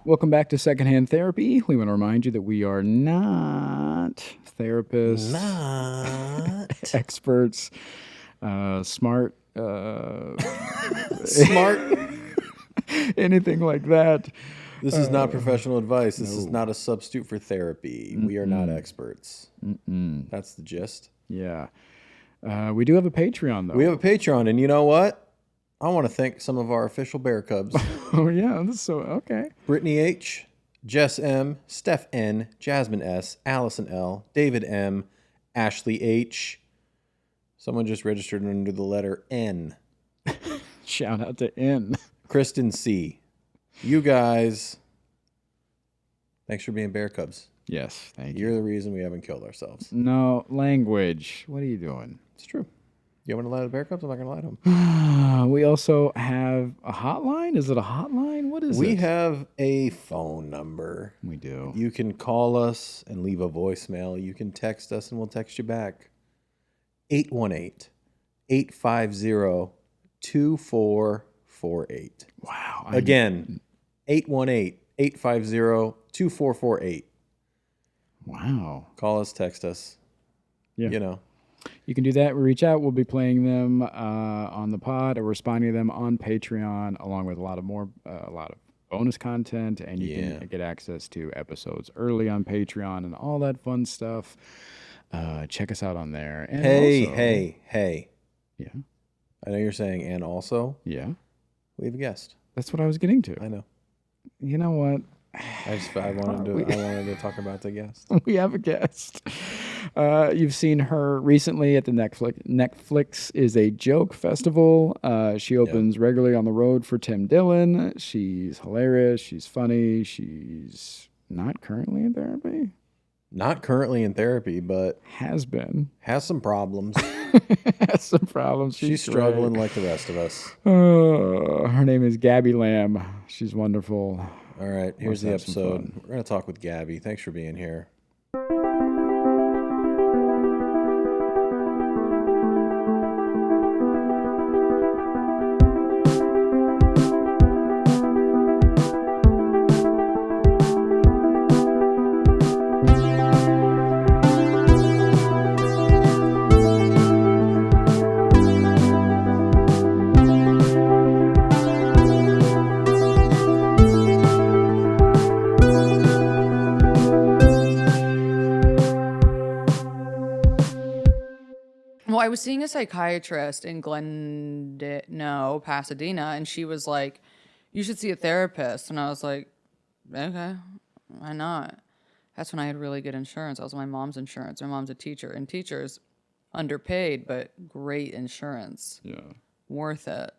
Welcome back to Secondhand Therapy. We want to remind you that we are not therapists, experts, smart, Smart. anything like that. This is not professional advice. This is not a substitute for therapy. We are not experts. That's the gist. Yeah. We do have a Patreon, though. We have a Patreon, and you know what? I want to thank some of our official Bear Cubs. Oh, yeah. So, okay. Brittany H., Jess M., Steph N., Jasmine S., Allison L., David M., Ashley H. Someone just registered under the letter N. Shout out to N. Kristen C. You guys, thanks for being Bear Cubs. Yes, thank you. You're the reason we haven't killed ourselves. No, language. What are you doing? It's true. You want to lie to Bear Cubs? I'm not going to lie to them. We also have a hotline. Is it a hotline? What is it? We have a phone number. We do. You can call us and leave a voicemail. You can text us and we'll text you back. 818-850-2448. Wow. Again, 818-850-2448. Wow. Call us, text us. Yeah. You know. You can do that. We reach out. We'll be playing them on the pod or responding to them on Patreon, along with a lot of bonus content, and you can get access to episodes early on Patreon and all that fun stuff. Check us out on there. And Hey. Yeah. I know you're saying, and also, yeah, we have a guest. that's what I was getting to. I know. You know what? I wanted to talk about the guest. We have a guest. You've seen her recently at the Netflix is a Joke Festival. She opens regularly on the road for Tim Dillon. She's hilarious. She's funny. She's not currently in therapy. Not currently in therapy, but Has been. has some problems. Has some problems. She's struggling like the rest of us. Her name is Gabby Lamb. She's wonderful. All right, here's Let's the have some episode. fun. We're going to talk with Gabby. Thanks for being here. Well, I was seeing a psychiatrist in Pasadena, and she was like, "You should see a therapist." And I was like, "Okay, why not?" That's when I had really good insurance. I was on my mom's insurance. My mom's a teacher, and teachers underpaid, but great insurance. Yeah. Worth it.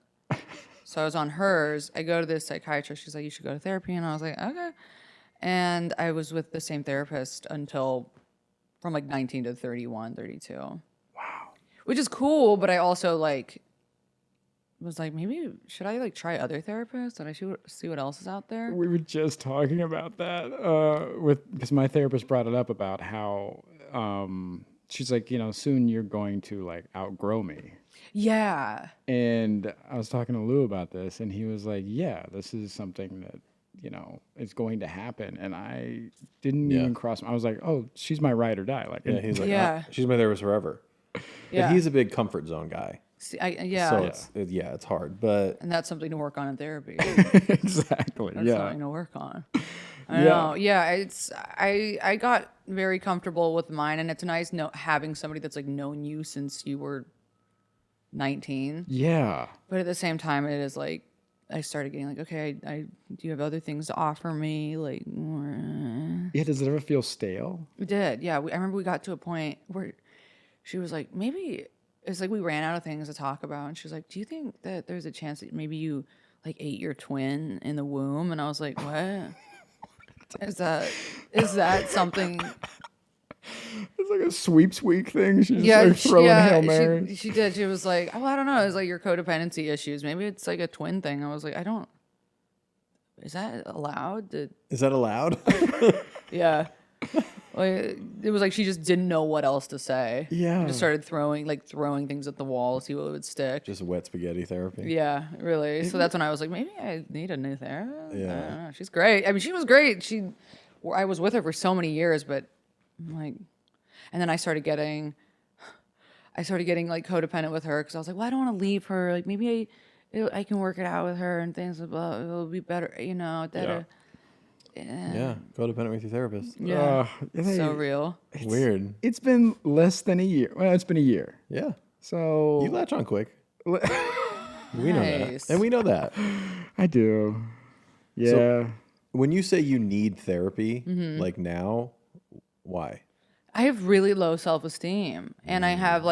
So I was on hers. I go to this psychiatrist. She's like, "You should go to therapy." And I was like, "Okay." And I was with the same therapist until from like 19 to 31, 32. Which is cool, but I also was like, maybe should I try other therapists and I should see what else is out there? We were just talking about that because my therapist brought it up about how she's like, soon you're going to outgrow me. Yeah. And I was talking to Lou about this, and he was like, yeah, this is something that, is going to happen. And I didn't even cross. I was like, oh, she's my ride or die. He's like, she's my therapist forever. Yeah. But he's a big comfort zone guy. See, So it's hard, but and that's something to work on in therapy. Exactly. That's yeah. something to work on. I know. Yeah. I got very comfortable with mine, and it's nice having somebody that's known you since you were 19. Yeah. But at the same time, it is I started getting okay, do you have other things to offer me? Yeah. Does it ever feel stale? We did. Yeah. I remember we got to a point where she was like, maybe it's we ran out of things to talk about. And she was like, do you think that there's a chance that maybe you ate your twin in the womb? And I was like, what? Is that something? It's like a sweeps week thing. She's just throwing Hail Mary. She did. She was like, oh, I don't know. It's your codependency issues. Maybe it's a twin thing. I was like, is that allowed? is that allowed? Yeah. It was like she just didn't know what else to say. Yeah. She just started throwing things at the wall, see what would stick. Just wet spaghetti therapy. Yeah, really. So that's when I was like, maybe I need a new therapist. Yeah. I don't know. She's great. I mean, she was great. I was with her for so many years, but I'm like, and then I started getting like codependent with her because I was like, well, I don't want to leave her. Like maybe I can work it out with her and things. Blah, it'll be better, Yeah. Codependent with your therapist. Yeah. Hey, So real. Weird. It's been less than a year. Well, it's been a year. Yeah. So You latch on quick. We know that. Nice. And we know that. I do. Yeah. So- When you say you need therapy, Mm-hmm. like now, why? I have really low self-esteem and I have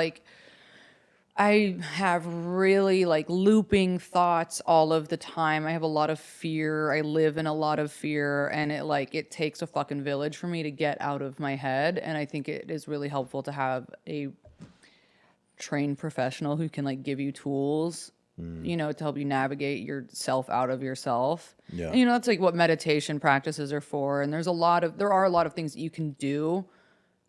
really like looping thoughts all of the time. I have a lot of fear. I live in a lot of fear and it takes a fucking village for me to get out of my head. And I think it is really helpful to have a trained professional who can like give you tools, to help you navigate yourself out of yourself. Yeah. And, that's like what meditation practices are for. And there are a lot of things that you can do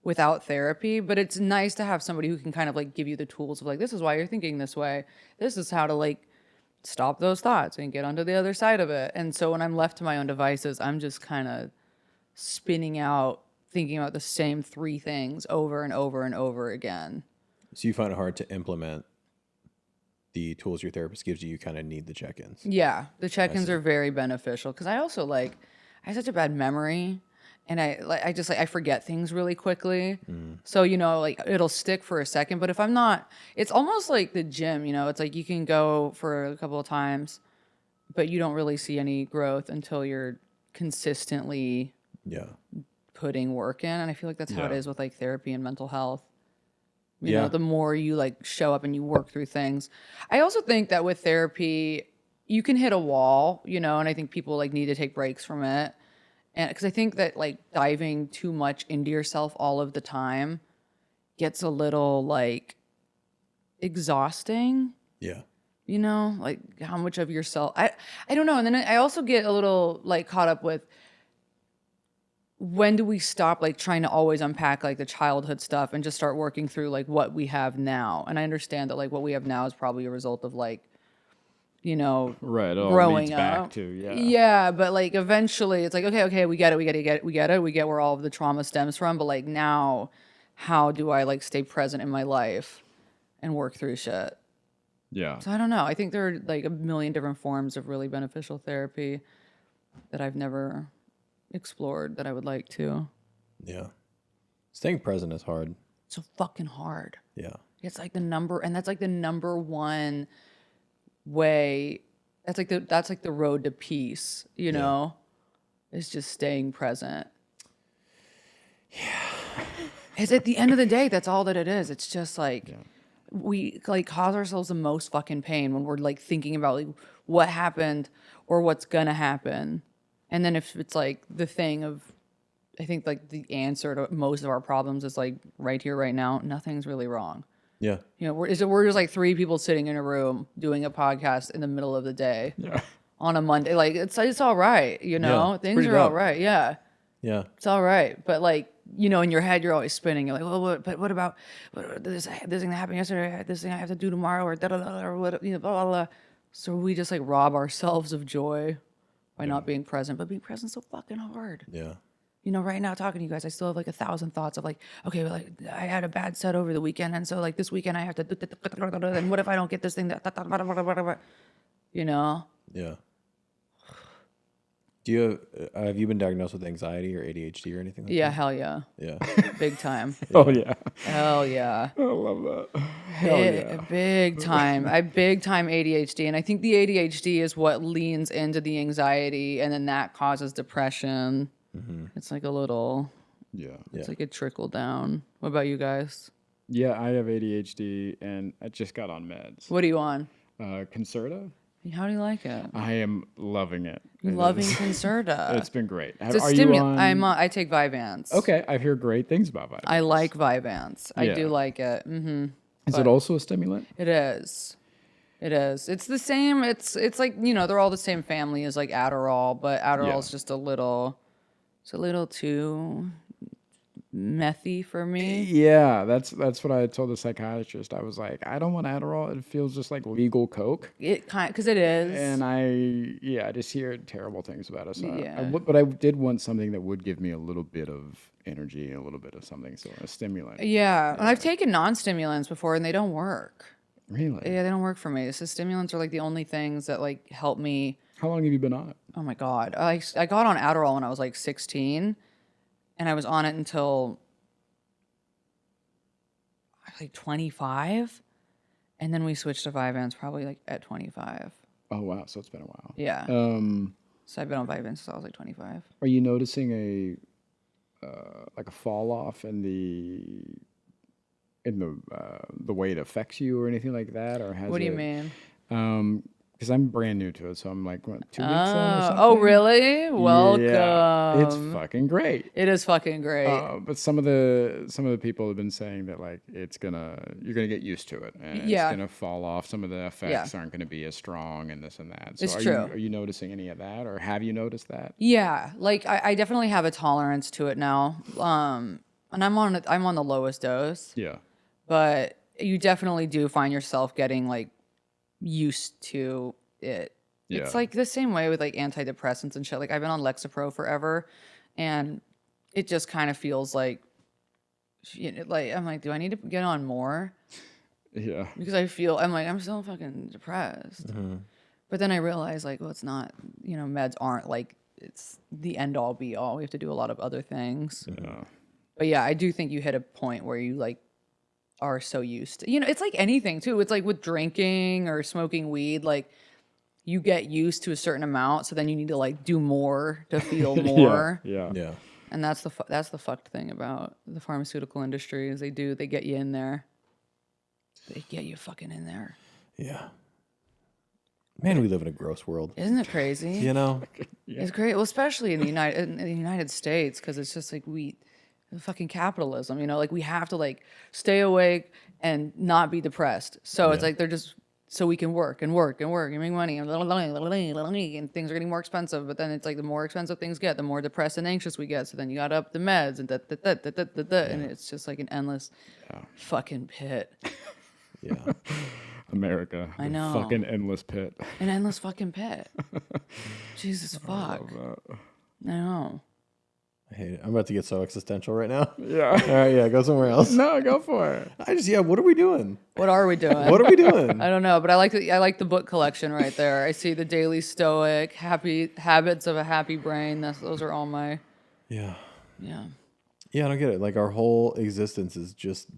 without therapy, but it's nice to have somebody who can kind of like give you the tools of like, this is why you're thinking this way. This is how to like stop those thoughts and get onto the other side of it. And so when I'm left to my own devices, I'm just kind of spinning out, thinking about the same 3 things over and over and over again. So you find it hard to implement the tools your therapist gives you. You kind of need the check-ins. Yeah, the check-ins are very beneficial because I also I have such a bad memory. And I forget things really quickly. So, it'll stick for a second. But if I'm not, it's almost like the gym, it's like you can go for a couple of times, but you don't really see any growth until you're consistently putting work in. And I feel like that's how it is with like therapy and mental health. You know, the more you like show up and you work through things. I also think that with therapy, you can hit a wall, and I think people like need to take breaks from it. And because I think that like diving too much into yourself all of the time gets a little like exhausting, Yeah. like how much of yourself, I don't know. And then I also get a little like caught up with when do we stop like trying to always unpack like the childhood stuff and just start working through like what we have now. And I understand that like what we have now is probably a result of like, right, it all growing leads up. back to Yeah, but like eventually it's like, okay, we get it. We get where all of the trauma stems from. But like now, how do I like stay present in my life and work through shit? Yeah. So I don't know. I think there are like a million different forms of really beneficial therapy that I've never explored that I would like to. Yeah. Staying present is hard. It's so fucking hard. Yeah. It's like that's like the number one way. That's like the road to peace, It's just staying present. Yeah. It's at the end of the day, that's all that it is. It's just like we like cause ourselves the most fucking pain when we're like thinking about like what happened or what's gonna happen. And then if it's like the thing of, I think like the answer to most of our problems is like right here, right now, nothing's really wrong. Yeah. We're just like 3 people sitting in a room doing a podcast in the middle of the day on a Monday. Like it's all right, Yeah, things are all right. Yeah, Yeah. it's all right. But like, in your head, you're always spinning. You're like, well, what about this thing that happened yesterday? This thing I have to do tomorrow, or da da da, or what, blah, blah, blah. So we just like rob ourselves of joy by not being present. But being present is so fucking hard. Yeah. Right now talking to you guys, I still have like 1,000 thoughts of like, okay, well, like I had a bad set over the weekend, and so like this weekend I have to, and what if I don't get this thing? Yeah. Do you have you been diagnosed with anxiety or ADHD or anything like Yeah, that? hell yeah, Yeah. big time. Oh yeah. Hell yeah. I love that. Hell yeah. Big time. I big time ADHD, and I think the ADHD is what leans into the anxiety, and then that causes depression. It's like a little. Yeah. It's like a trickle down. What about you guys? Yeah, I have ADHD and I just got on meds. What are you on? Concerta. How do you like it? I am loving it. You're loving Concerta. It's been great. It's a Are you stimulant. on? I take Vyvanse. Okay, I hear great things about Vyvanse. I like Vyvanse. I do Yeah. like it. Mm-hmm. Is it also a stimulant? It is. It is. It's the same. It's like, they're all the same family as like Adderall, but Adderall is just a little too methy for me. Yeah, that's what I told the psychiatrist. I was like, I don't want Adderall. It feels just like legal coke. Because it is. And I just hear terrible things about it. So Yeah. but I did want something that would give me a little bit of energy, a little bit of something, so a stimulant. Yeah. And I've taken non-stimulants before and they don't work. Really? Yeah, they don't work for me. So stimulants are like the only things that like help me. How long have you been on it? Oh my God. I got on Adderall when I was like 16 and I was on it until like 25. And then we switched to Vyvanse probably like at 25. Oh wow, so it's been a while. Yeah. So I've been on Vyvanse since I was like 25. Are you noticing a like a fall off in the way it affects you or anything like that, or has What do you it, mean? Because I'm brand new to it, so I'm like, what, 2 weeks in or something? Oh, really? Welcome. Yeah, it's fucking great. It is fucking great. But some of the people have been saying that like you're gonna get used to it and Yeah. it's gonna fall off. Some of the effects aren't gonna be as strong and this and that. So It's are true. are you noticing any of that, or have you noticed that? Yeah, like I definitely have a tolerance to it now. And I'm on the lowest dose, Yeah. but you definitely do find yourself getting like used to it. Yeah. It's like the same way with like antidepressants and shit. Like I've been on Lexapro forever, and it just kind of feels like, I'm like, do I need to get on more? Yeah. Because I'm still fucking depressed. But then I realize like, well, it's not, meds aren't like, it's the end all be all. We have to do a lot of other things. Yeah. But yeah, I do think you hit a point where you like are so used to, it's like anything too. It's like with drinking or smoking weed, like you get used to a certain amount. So then you need to like do more to feel more. Yeah. Yeah. And that's the fucked thing about the pharmaceutical industry is they get you in there. They get you fucking in there. Yeah. Man, we live in a gross world. Isn't it crazy? You know? It's great. Well, especially in the United States, because it's just like fucking capitalism, like we have to like stay awake and not be depressed. So it's like they're just so we can work and work and work and make money and things are getting more expensive. But then it's like the more expensive things get, the more depressed and anxious we get. So then you got to up the meds and and it's just like an endless fucking pit. Yeah. America. I know. Fucking endless pit. An endless fucking pit. Jesus fuck. I know. I hate it. I'm about to get so existential right now. Yeah. All right, yeah, go somewhere else. No, go for it. What are we doing? What are we doing? What are we doing? I don't know, but I like the book collection right there. I see the Daily Stoic, Happy Habits of a Happy Brain. Those are all my Yeah. yeah. Yeah, I don't get it. Like our whole existence is just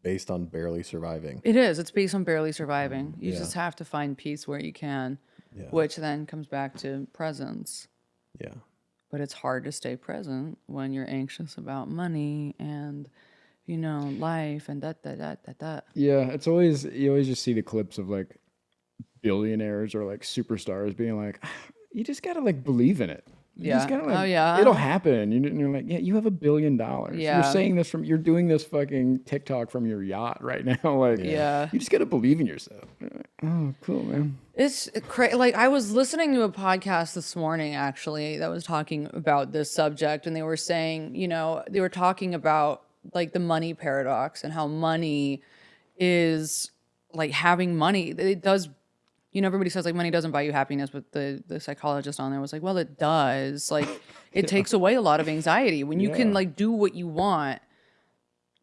based on barely surviving. It is. It's based on barely surviving. You Yeah. just have to find peace where you can, Yeah. which then comes back to presence. Yeah. But it's hard to stay present when you're anxious about money and, life and that. Yeah, it's always you always just see the clips of like billionaires or like superstars being like, you just gotta like believe in it. You Yeah. just gotta, like, Oh, yeah. it'll happen. And you're like, yeah, you have $1 billion. Yeah. You're saying this you're doing this fucking TikTok from your yacht right now. Like, Yeah. you just gotta believe in yourself. Like, oh, cool, man. It's crazy. Like I was listening to a podcast this morning, actually, that was talking about this subject, and they were saying, they were talking about like the money paradox and how money is like having money. It does, everybody says like money doesn't buy you happiness, but the psychologist on there was like, well, it does. Like it takes away a lot of anxiety when you can like do what you want.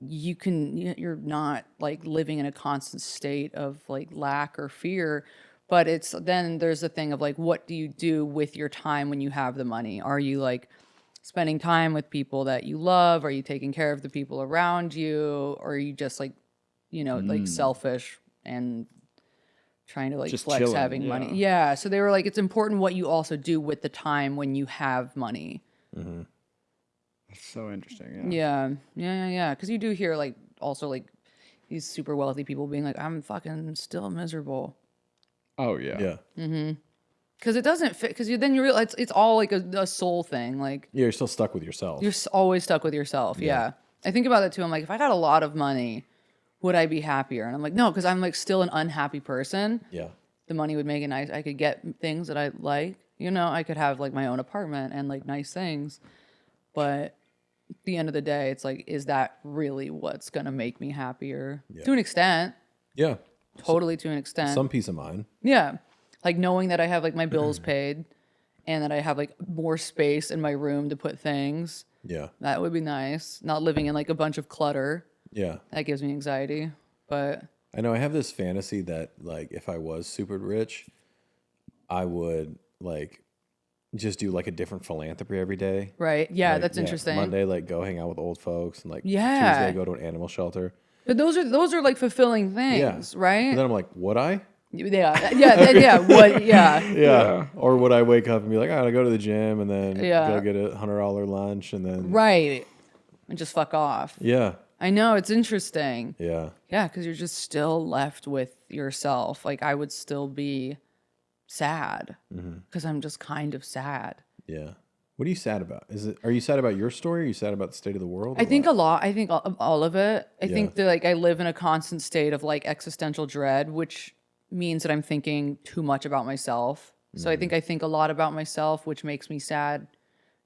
You're not like living in a constant state of like lack or fear. But then there's the thing of like, what do you do with your time when you have the money? Are you like spending time with people that you love? Are you taking care of the people around you? Or are you just like, like selfish and trying to like Just flex chilling, having money? Yeah. So they were like, it's important what you also do with the time when you have money. Mm-hmm. That's so interesting. Yeah. Yeah. Because you do hear like also like these super wealthy people being like, I'm fucking still miserable. Oh yeah. Yeah. Because it doesn't fit. Because then you realize it's all like a soul thing. Like Yeah, you're still stuck with yourself. you're always stuck with yourself. Yeah. I think about that too. I'm like, if I got a lot of money, would I be happier? And I'm like, no, because I'm like still an unhappy person. Yeah. The money would make it nice. I could get things that I like. I could have like my own apartment and like nice things. But at the end of the day, it's like, is that really what's going to make me happier? To an extent. Yeah. Totally to an extent. Some peace of mind. Yeah. Like knowing that I have like my bills paid and that I have like more space in my room to put things. Yeah. That would be nice. Not living in like a bunch of clutter. Yeah. That gives me anxiety. But I know I have this fantasy that like if I was super rich, I would like just do like a different philanthropy every day. right. Yeah, Like, that's interesting. Monday, like go hang out with old folks, and like Yeah. Tuesday, go to an animal shelter. But those are like fulfilling things, And right? then I'm like, would I? Yeah. Yeah. What? Yeah. Yeah. Or would I wake up and be like, I gotta go to the gym and then Yeah. go get a $100 lunch and then Right. And just fuck off. yeah, I know, it's interesting. yeah, Yeah, because you're just still left with yourself. Like I would still be sad because I'm just kind of sad. yeah. What are you sad about? Are you sad about your story? Or are you sad about the state of the world? I think a lot. I think all of it. I think that like I live in a constant state of like existential dread, which means that I'm thinking too much about myself. So I think a lot about myself, which makes me sad.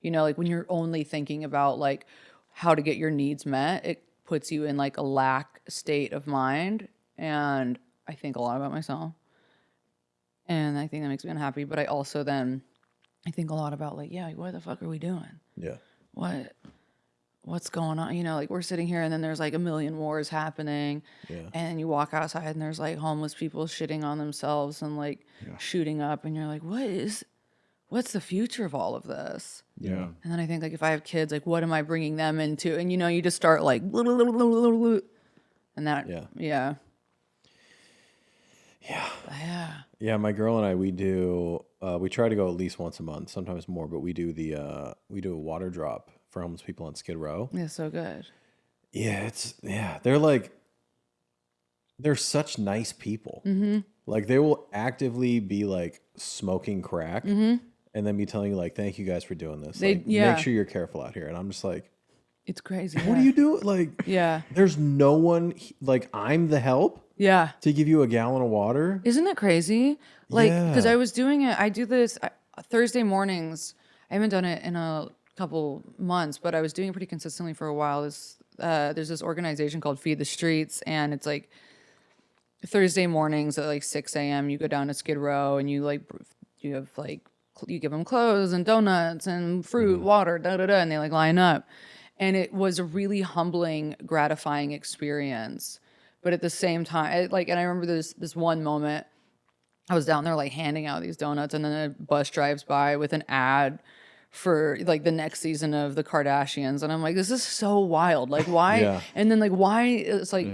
You know, like when you're only thinking about like how to get your needs met, it puts you in like a lack state of mind. And I think a lot about myself. And I think that makes me unhappy. But I also then I think a lot about like, yeah, what the fuck are we doing? Yeah, What's going on? You know, like we're sitting here and then there's like a million wars happening. yeah, And you walk outside and there's like homeless people shitting on themselves and like shooting up. And you're like, what's the future of all of this? Yeah. And then I think like if I have kids, like what am I bringing them into? And you know, you just start like, and that, Yeah. yeah. yeah. Yeah. Yeah, my girl and I, we do. We try to go at least once a month, sometimes more. But we do we do a water drop for homeless people on Skid Row. Yeah, so good. Yeah, they're such nice people. Like they will actively be like smoking crack, and then be telling you like, "Thank you guys for doing this. Like, make sure you're careful out here." And I'm just like, It's crazy. "What are you doing? Like, Yeah. there's no one like I'm the help Yeah. to give you a gallon of water." Isn't that crazy? Like, because Yeah. I was doing it, I do this Thursday mornings. I haven't done it in a couple months, but I was doing it pretty consistently for a while. There's this organization called Feed the Streets, and it's like Thursday mornings at like 6 a.m. You go down to Skid Row and you give them clothes and donuts and fruit, water, and they like line up. And it was a really humbling, gratifying experience. But at the same time, and I remember this one moment. I was down there like handing out these donuts, and then a bus drives by with an ad for like the next season of the Kardashians, and I'm like, this is so wild. Like, why? Yeah. And then like, why? It's like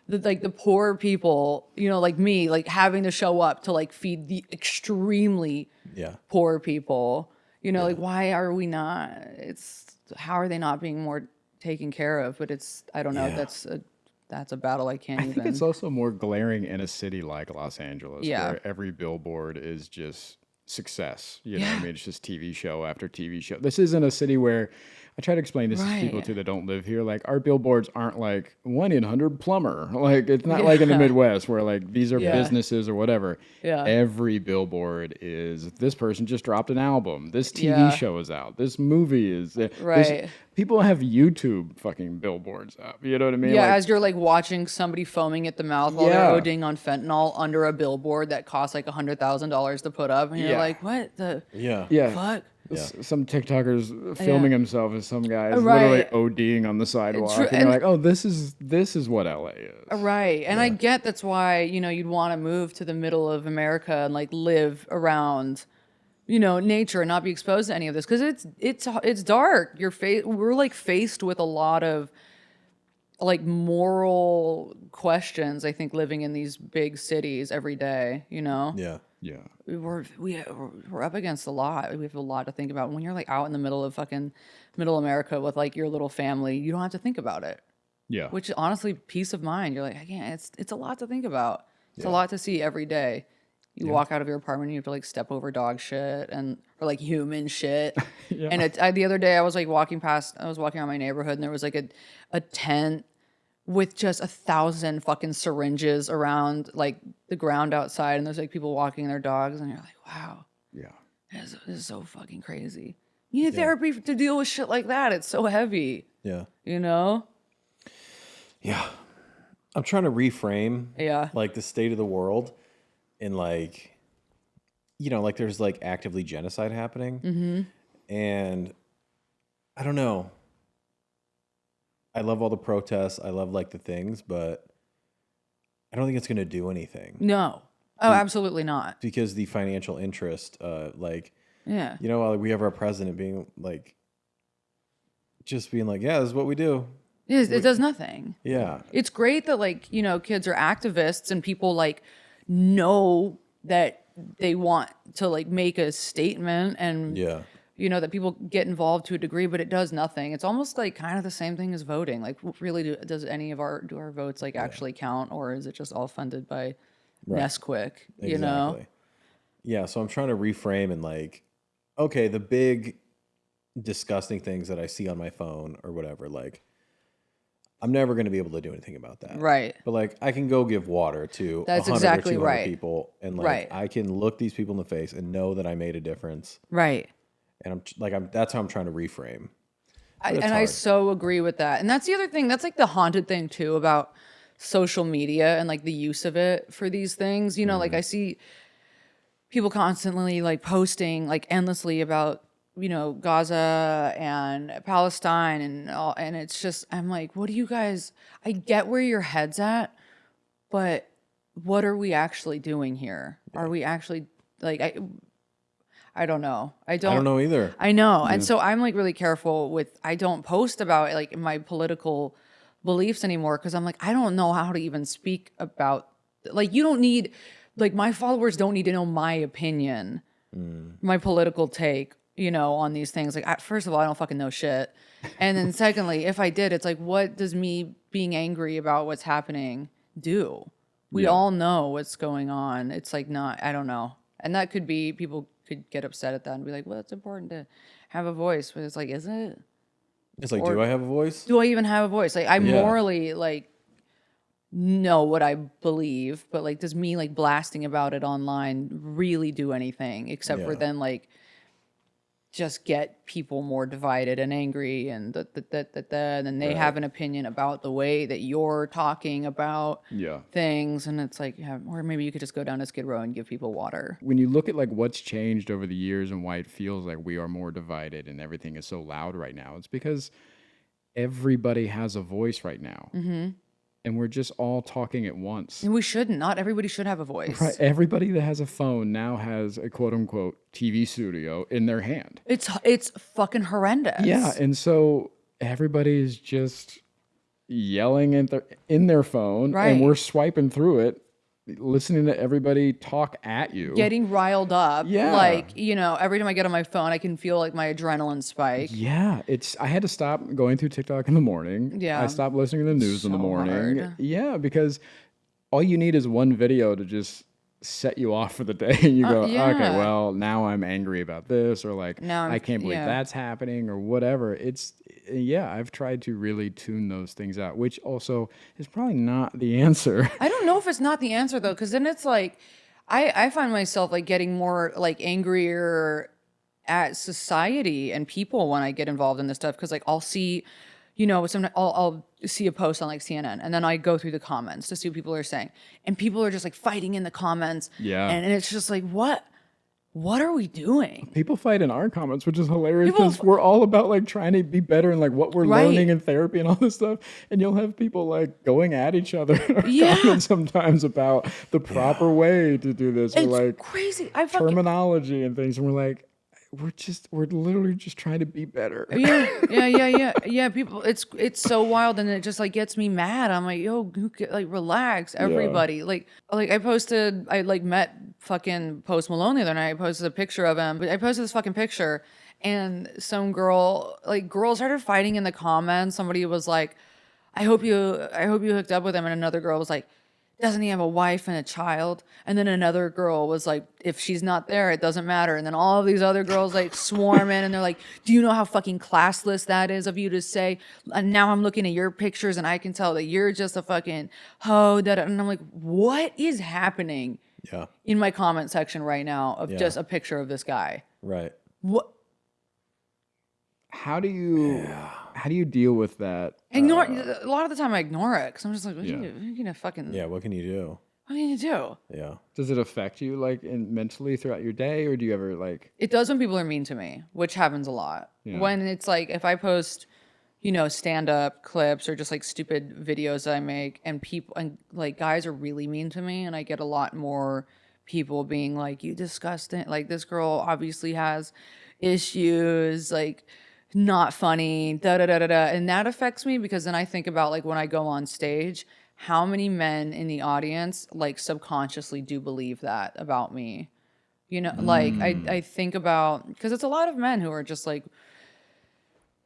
the poor people, you know, like me, like having to show up to like feed the extremely poor people. You know, like why are we not? How are they not being more taken care of? But I don't know. Yeah. That's a battle I can't I think it's also more glaring in a city like Los Angeles, where every billboard is just success. You know what I mean? It's just TV show after TV show. This isn't a city where I try to explain this to people too that don't live here. Like our billboards aren't like 1-800-plumber. Like it's not like in the Midwest where like these are businesses or whatever. Yeah. Every billboard is this person just dropped an album. This TV show is out. This movie is right. People have YouTube fucking billboards up. You know what I mean? Yeah, like, as you're like watching somebody foaming at the mouth while they're ODing on fentanyl under a billboard that costs like $100,000 to put up, and you're like, what the fuck? Some TikTokers filming himself as some guy is Right. literally ODing on the sidewalk, and and- you're like, "Oh, this is what LA is." Right. And I get that's why, you know, you'd want to move to the middle of America and like live around, you know, nature and not be exposed to any of this, because it's dark. We're like faced with a lot of like moral questions, I think, living in these big cities every day, you know? Yeah. Yeah. We're up against a lot. We have a lot to think about. When you're like out in the middle of fucking middle America with like your little family, you don't have to think about it. Yeah. Which honestly, peace of mind. You're like, I can't. It's a lot to think about. It's a lot to see every day. You walk out of your apartment, and you have to like step over dog shit or like human shit. And the other day, I was walking around my neighborhood, and there was like a tent with just 1,000 fucking syringes around like the ground outside, and there's like people walking their dogs, and you're like, wow, this is so fucking crazy. You need therapy to deal with shit like that. It's so heavy. Yeah. You know? Yeah. I'm trying to reframe Yeah. like the state of the world and like, you know, like there's like actively genocide happening. Mm-hmm. And I don't know. I love all the protests. I love like the things, but I don't think it's going to do anything. No. Oh, absolutely not. Because the financial interest, like, Yeah. you know, we have our president being like, just being like, yeah, this is what we do. It does nothing. Yeah. It's great that, like, you know, kids are activists and people, like, know that they want to, like, make a statement and, Yeah. you know, that people get involved to a degree, but it does nothing. It's almost like kind of the same thing as voting. Like, really, does any of our votes, like, actually count, or is it just all funded by Nesquik, you know? Yeah, so I'm trying to reframe and like, okay, the big disgusting things that I see on my phone or whatever, like, I'm never going to be able to do anything about that. Right. But like, I can go give water to That's 100 exactly or 200 right. people, and like, Right. I can look these people in the face and know that I made a difference. Right. And that's how I'm trying to reframe. I so agree with that. And that's the other thing. That's like the haunted thing too about social media and like the use of it for these things. You know, like I see people constantly like posting like endlessly about, you know, Gaza and Palestine and all, and it's just, I'm like, what do you guys, I get where your head's at, but what are we actually doing here? Are we actually like, I don't know. I don't know either. I know. And so I'm like really careful with, I don't post about like my political beliefs anymore because I'm like, I don't know how to even speak about, like, you don't need, like, my followers don't need to know my opinion, my political take, you know, on these things. Like, first of all, I don't fucking know shit. And then secondly, if I did, it's like, what does me being angry about what's happening do? We all know what's going on. It's like, not, I don't know. And that could be, people could get upset at that and be like, well, it's important to have a voice. But it's like, is it? It's like, do I have a voice? Do I even have a voice? Like, I morally, like, know what I believe, but like, does me like blasting about it online really do anything except for then like just get people more divided and angry and and then they have an opinion about the way that you're talking about things, and it's like, yeah, or maybe you could just go down to Skid Row and give people water. When you look at like what's changed over the years and why it feels like we are more divided and everything is so loud right now, it's because everybody has a voice right now. And we're just all talking at once. And we shouldn't. Not everybody should have a voice. Right. Everybody that has a phone now has a quote unquote TV studio in their hand. It's fucking horrendous. Yeah. And so everybody's just yelling in their phone, and we're swiping through it, listening to everybody talk at you. Getting riled up. Yeah. Like, you know, every time I get on my phone, I can feel like my adrenaline spike. Yeah. I had to stop going through TikTok in the morning. Yeah. I stopped listening to the news in the morning. Hard. Yeah. Because all you need is one video to just set you off for the day. And you go, okay, well, now I'm angry about this, or like, I can't believe that's happening, or whatever. I've tried to really tune those things out, which also is probably not the answer. I don't know if it's not the answer though, because then it's like, I find myself like getting more like angrier at society and people when I get involved in this stuff, because like I'll see, you know, I'll see a post on like CNN, and then I go through the comments to see what people are saying, and people are just like fighting in the comments. Yeah, and it's just like, what are we doing? People fight in our comments, which is hilarious because we're all about like trying to be better and like what we're learning in therapy and all this stuff. And you'll have people like going at each other comments sometimes about the proper way to do this, it's or like crazy terminology and things. And we're like, we're literally just trying to be better. Yeah. People, it's so wild, and it just like gets me mad. I'm like, yo, like relax, everybody. Yeah. Like I like met fucking Post Malone the other night. I posted a picture of him, but I posted this fucking picture, and some girls started fighting in the comments. Somebody was like, I hope you hooked up with him, and another girl was like, doesn't he have a wife and a child? And then another girl was like, if she's not there, it doesn't matter. And then all of these other girls like swarm in, and they're like, do you know how fucking classless that is of you to say? And now I'm looking at your pictures and I can tell that you're just a fucking hoe. And I'm like, what is happening in my comment section right now of just a picture of this guy? Right. What? How do you... How do you deal with that? Ignore a lot of the time I ignore it because I'm just like, what Yeah. are you gonna fucking Yeah, what can you do? what can you do? Yeah. Does it affect you like mentally throughout your day, or do you ever like? It does when people are mean to me, which happens a lot. Yeah. When it's like if I post, stand up clips or just like stupid videos that I make and people and like guys are really mean to me and I get a lot more people being like, you disgusting, like this girl obviously has issues, like not funny, da da da da da. And that affects me because then I think about like when I go on stage, how many men in the audience like subconsciously do believe that about me. Like I think about because it's a lot of men who are just like,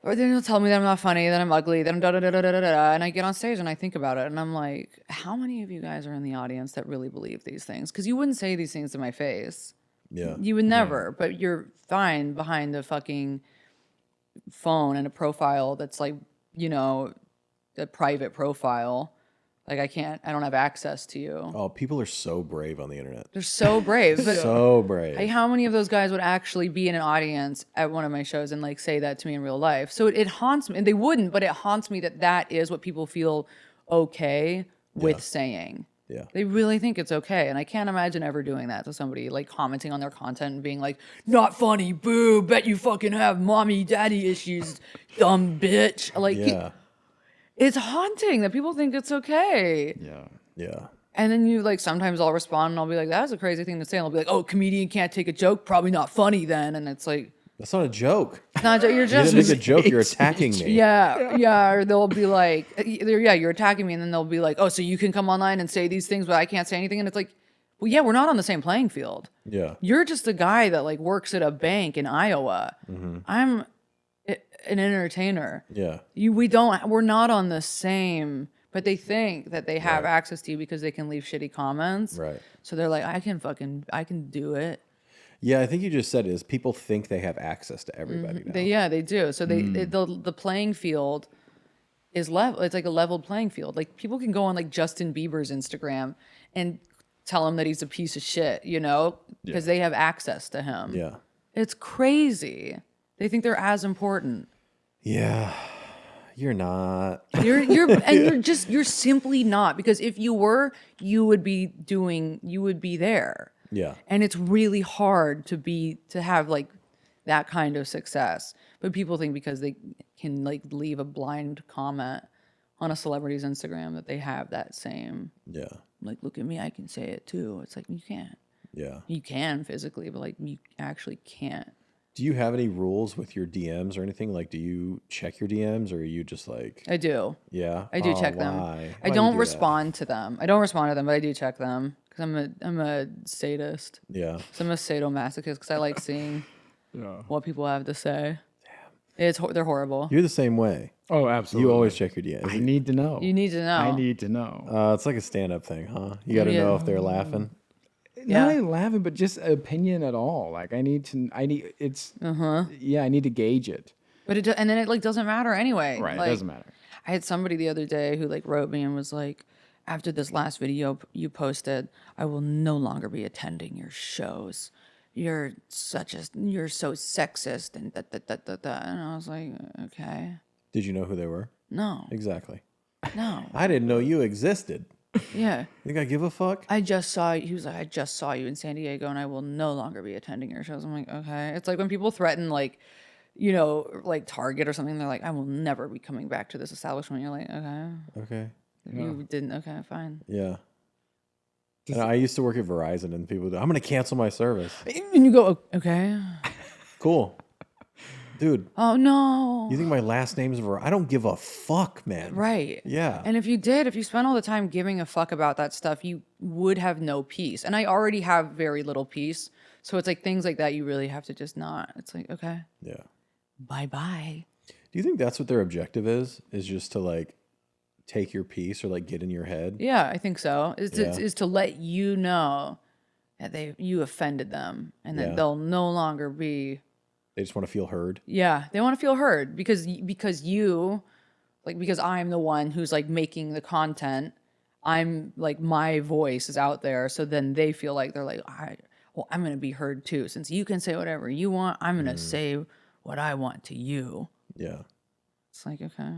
or they'll tell me that I'm not funny, that I'm ugly, that I'm da da da da da da da. And I get on stage and I think about it and I'm like, how many of you guys are in the audience that really believe these things? Because you wouldn't say these things to my face. Yeah. You would never, but you're fine behind a fucking phone and a profile that's like, a private profile. Like I don't have access to you. Oh, people are so brave on the internet. They're so brave. But So brave. how many of those guys would actually be in an audience at one of my shows and like say that to me in real life? So it haunts me, and they wouldn't, but it haunts me that is what people feel okay with saying. Yeah. They really think it's okay, and I can't imagine ever doing that to somebody, like commenting on their content and being like, "Not funny, boo! Bet you fucking have mommy, daddy issues, dumb bitch!" Like, Yeah. it's haunting that people think it's okay. Yeah. Yeah. And then you like sometimes I'll respond and I'll be like, "That's a crazy thing to say." And I'll be like, "Oh, comedian can't take a joke, probably not funny then." And it's like, That's not a joke. it's not you're You just didn't make a joke. You're attacking me. yeah. Or they'll be like, you're attacking me, and then they'll be like, "Oh, so you can come online and say these things, but I can't say anything." And it's like, well, yeah, we're not on the same playing field. Yeah. You're just a guy that like works at a bank in Iowa. I'm an entertainer. Yeah. We're not on the same, but they think that they have access to you because they can leave shitty comments. Right. So they're like, I can do it. Yeah, I think you just said is people think they have access to everybody now. They do. So the playing field is level. It's like a leveled playing field. Like people can go on like Justin Bieber's Instagram and tell him that he's a piece of shit, because they have access to him. Yeah. It's crazy. They think they're as important. Yeah. You're not. You're simply not, because if you were, you would be there. Yeah. And it's really hard to have like that kind of success. But people think because they can like leave a blind comment on a celebrity's Instagram that they have that same, Yeah. like, look at me, I can say it too. It's like, you can't. Yeah. You can physically, but like you actually can't. Do you have any rules with your DMs or anything? Like, do you check your DMs or are you just like, I do. yeah? I do Oh, check them. why? I Why don't do that? respond to them. I don't respond to them, but I do check them because I'm a sadist. Yeah. So I'm a sadomasochist because I like seeing Yeah. what people have to say. They're horrible. You're the same way. Oh, absolutely. You always check your DMs. I need to know. You need to know. I need to know. It's like a stand-up thing, huh? You got to know if they're laughing. Not only laughing, but just opinion at all. Like I need, yeah, I need to gauge it. But and then it like doesn't matter anyway. Right. Like, It doesn't matter. I had somebody the other day who like wrote me and was like, after this last video you posted, I will no longer be attending your shows. You're so sexist and da da da da da. And I was like, okay. Did you know who they were? No. Exactly. No. I didn't know you existed. Yeah. Think I give a fuck? He was like, I just saw you in San Diego and I will no longer be attending your shows. I'm like, okay. It's like when people threaten like, like Target or something, they're like, I will never be coming back to this establishment. You're like, okay. Okay. You didn't, okay, fine. Yeah. And I used to work at Verizon and people would, I'm going to cancel my service. And you go, okay. Cool. Dude, Oh no. you think my last name's Verizon? I don't give a fuck, man. Right. Yeah. And if you spent all the time giving a fuck about that stuff, you would have no peace. And I already have very little peace. So it's like things like that you really have to just not. It's like, okay. Yeah. Bye-bye. Do you think that's what their objective is? Is just to like take your piece or like get in your head? Yeah, I think so. Yeah. Is to let you know that you offended them and that Yeah. they'll no longer be. They just want to feel heard. Yeah, they want to feel heard because I'm the one who's like making the content. I'm like, my voice is out there, so then they feel like they're like, I'm gonna be heard too. Since you can say whatever you want, I'm gonna say what I want to you. Yeah. It's like, okay.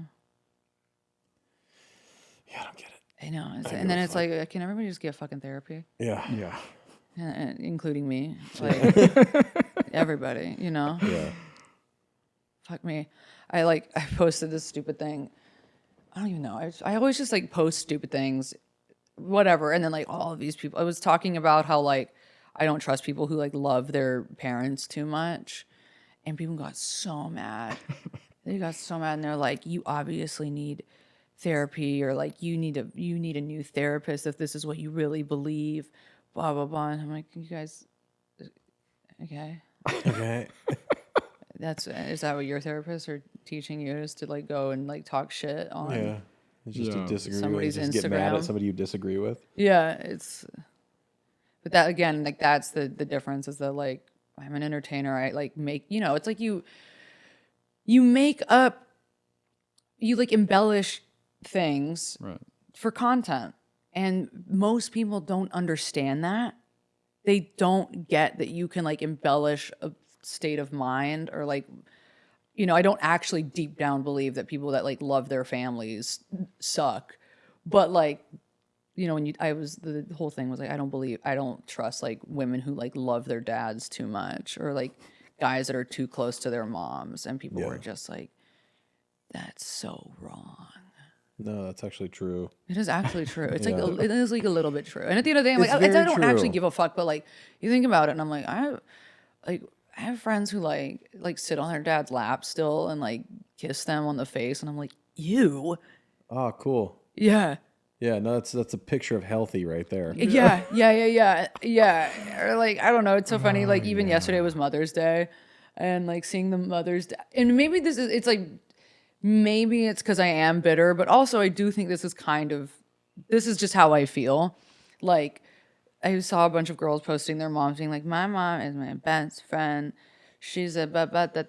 Yeah, I don't get it. I know. And then it's like, can everybody just get fucking therapy? Yeah. Yeah. Including me. Like, everybody, you know? Yeah. Fuck me. I posted this stupid thing. I don't even know. I always just like post stupid things, whatever. And then like all of these people, I was talking about how like I don't trust people who like love their parents too much. And people got so mad. They got so mad and they're like, you obviously need therapy, or like you need a new therapist if this is what you really believe, blah blah blah. And I'm like, you guys, okay. Okay. Is that what your therapists are teaching you, is to like go and like talk shit on? Yeah. It's just to disagree Somebody's with. Just get mad Instagram. at somebody you disagree with. Yeah, but that again, like that's the difference, is that like I'm an entertainer. I like make, it's like you make up, you like embellish things Right. for content. And most people don't understand that. They don't get that you can like embellish a state of mind, or like, I don't actually deep down believe that people that like love their families suck. But like, the whole thing was like, I don't trust like women who like love their dads too much, or like guys that are too close to their moms. And people were just like, that's so wrong. No, that's actually true. It is actually true. It's like it is like a little bit true. And at the end of the day, I'm It's like, I very don't actually true. give a fuck. But like, you think about it, and I'm like, I have friends who like sit on their dad's lap still and like kiss them on the face, and I'm like, ew. Oh, cool. Yeah. Yeah, no, that's a picture of healthy right there. Yeah. Or like, I don't know. It's so funny. Like even yesterday was Mother's Day, and like seeing the Mother's Day, and maybe it's like. Maybe it's because I am bitter, but also I do think this is just how I feel. Like, I saw a bunch of girls posting their moms being like, my mom is my best friend. She's a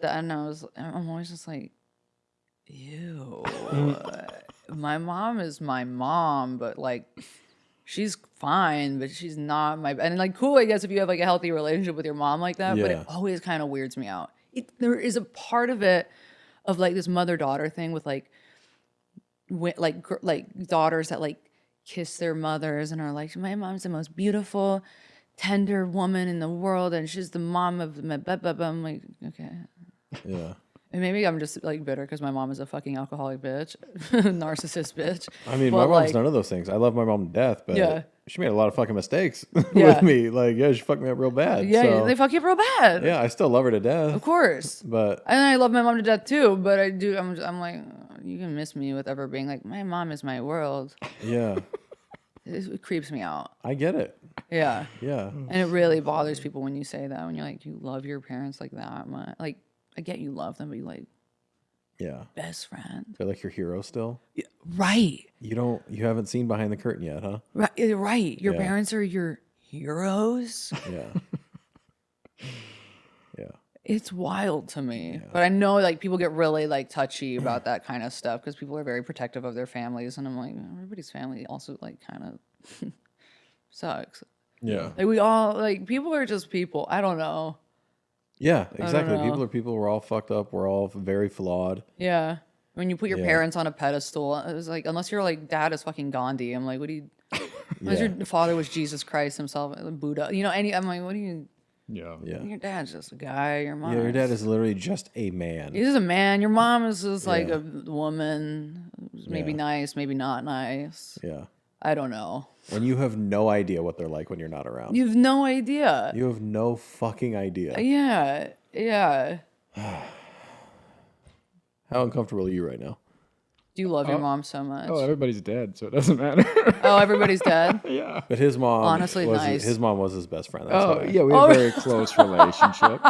and I'm always just like, ew. My mom is my mom, but like, she's fine, but she's not and like, cool, I guess if you have like a healthy relationship with your mom like that, but it always kind of weirds me out. There is a part of it of like this mother-daughter thing with like daughters that like kiss their mothers and are like, my mom's the most beautiful, tender woman in the world, and she's the mom of my blah, blah, blah. I'm like, okay. Yeah. And maybe I'm just like bitter because my mom is a fucking alcoholic bitch, narcissist bitch. I mean, But, my mom's like, none of those things. I love my mom to death, but she made a lot of fucking mistakes with me. Like, she fucked me up real bad. Yeah, so, they fuck you up real bad. yeah, I still love her to death. Of course. But And I love my mom to death too, but I do. I'm like, you can miss me with ever being like, my mom is my world. yeah, It creeps me out. I get it. Yeah. Yeah. And it really bothers people when you say that, when you're like, you love your parents like that much. Like, I get you love them, but you like, Yeah. best friend. They're like your hero still. Yeah, right. You haven't seen behind the curtain yet, huh? Right. Your Yeah. parents are your heroes. Yeah. Yeah. It's wild to me. But I know like people get really like touchy about that kind of stuff because people are very protective of their families. And I'm like, everybody's family also like kind of sucks. Yeah. Like we all, like people are just people. I don't know. Yeah, exactly. know. People are people. We're all fucked up. We're all very flawed. Yeah. When you put your Yeah. parents on a pedestal, it was like, unless you're like, dad is fucking Gandhi. I'm like, what do you, unless Yeah. your father was Jesus Christ himself, Buddha, I'm like, what do you, Yeah. Yeah. your dad's just a guy, your mom. Yeah, your dad is literally just a man. He's a man. Your mom is just like Yeah. a woman, maybe Yeah. nice, maybe not nice. Yeah. I don't know. When you have no idea what they're like when you're not around. You have no idea. You have no fucking idea. Yeah. How uncomfortable are you right now? Do you love your mom so much? Oh, everybody's dead, so it doesn't matter. Oh, everybody's dead? Yeah. But his mom Honestly, was nice. his mom was his best friend. That's Oh, why. yeah, we have a very close relationship.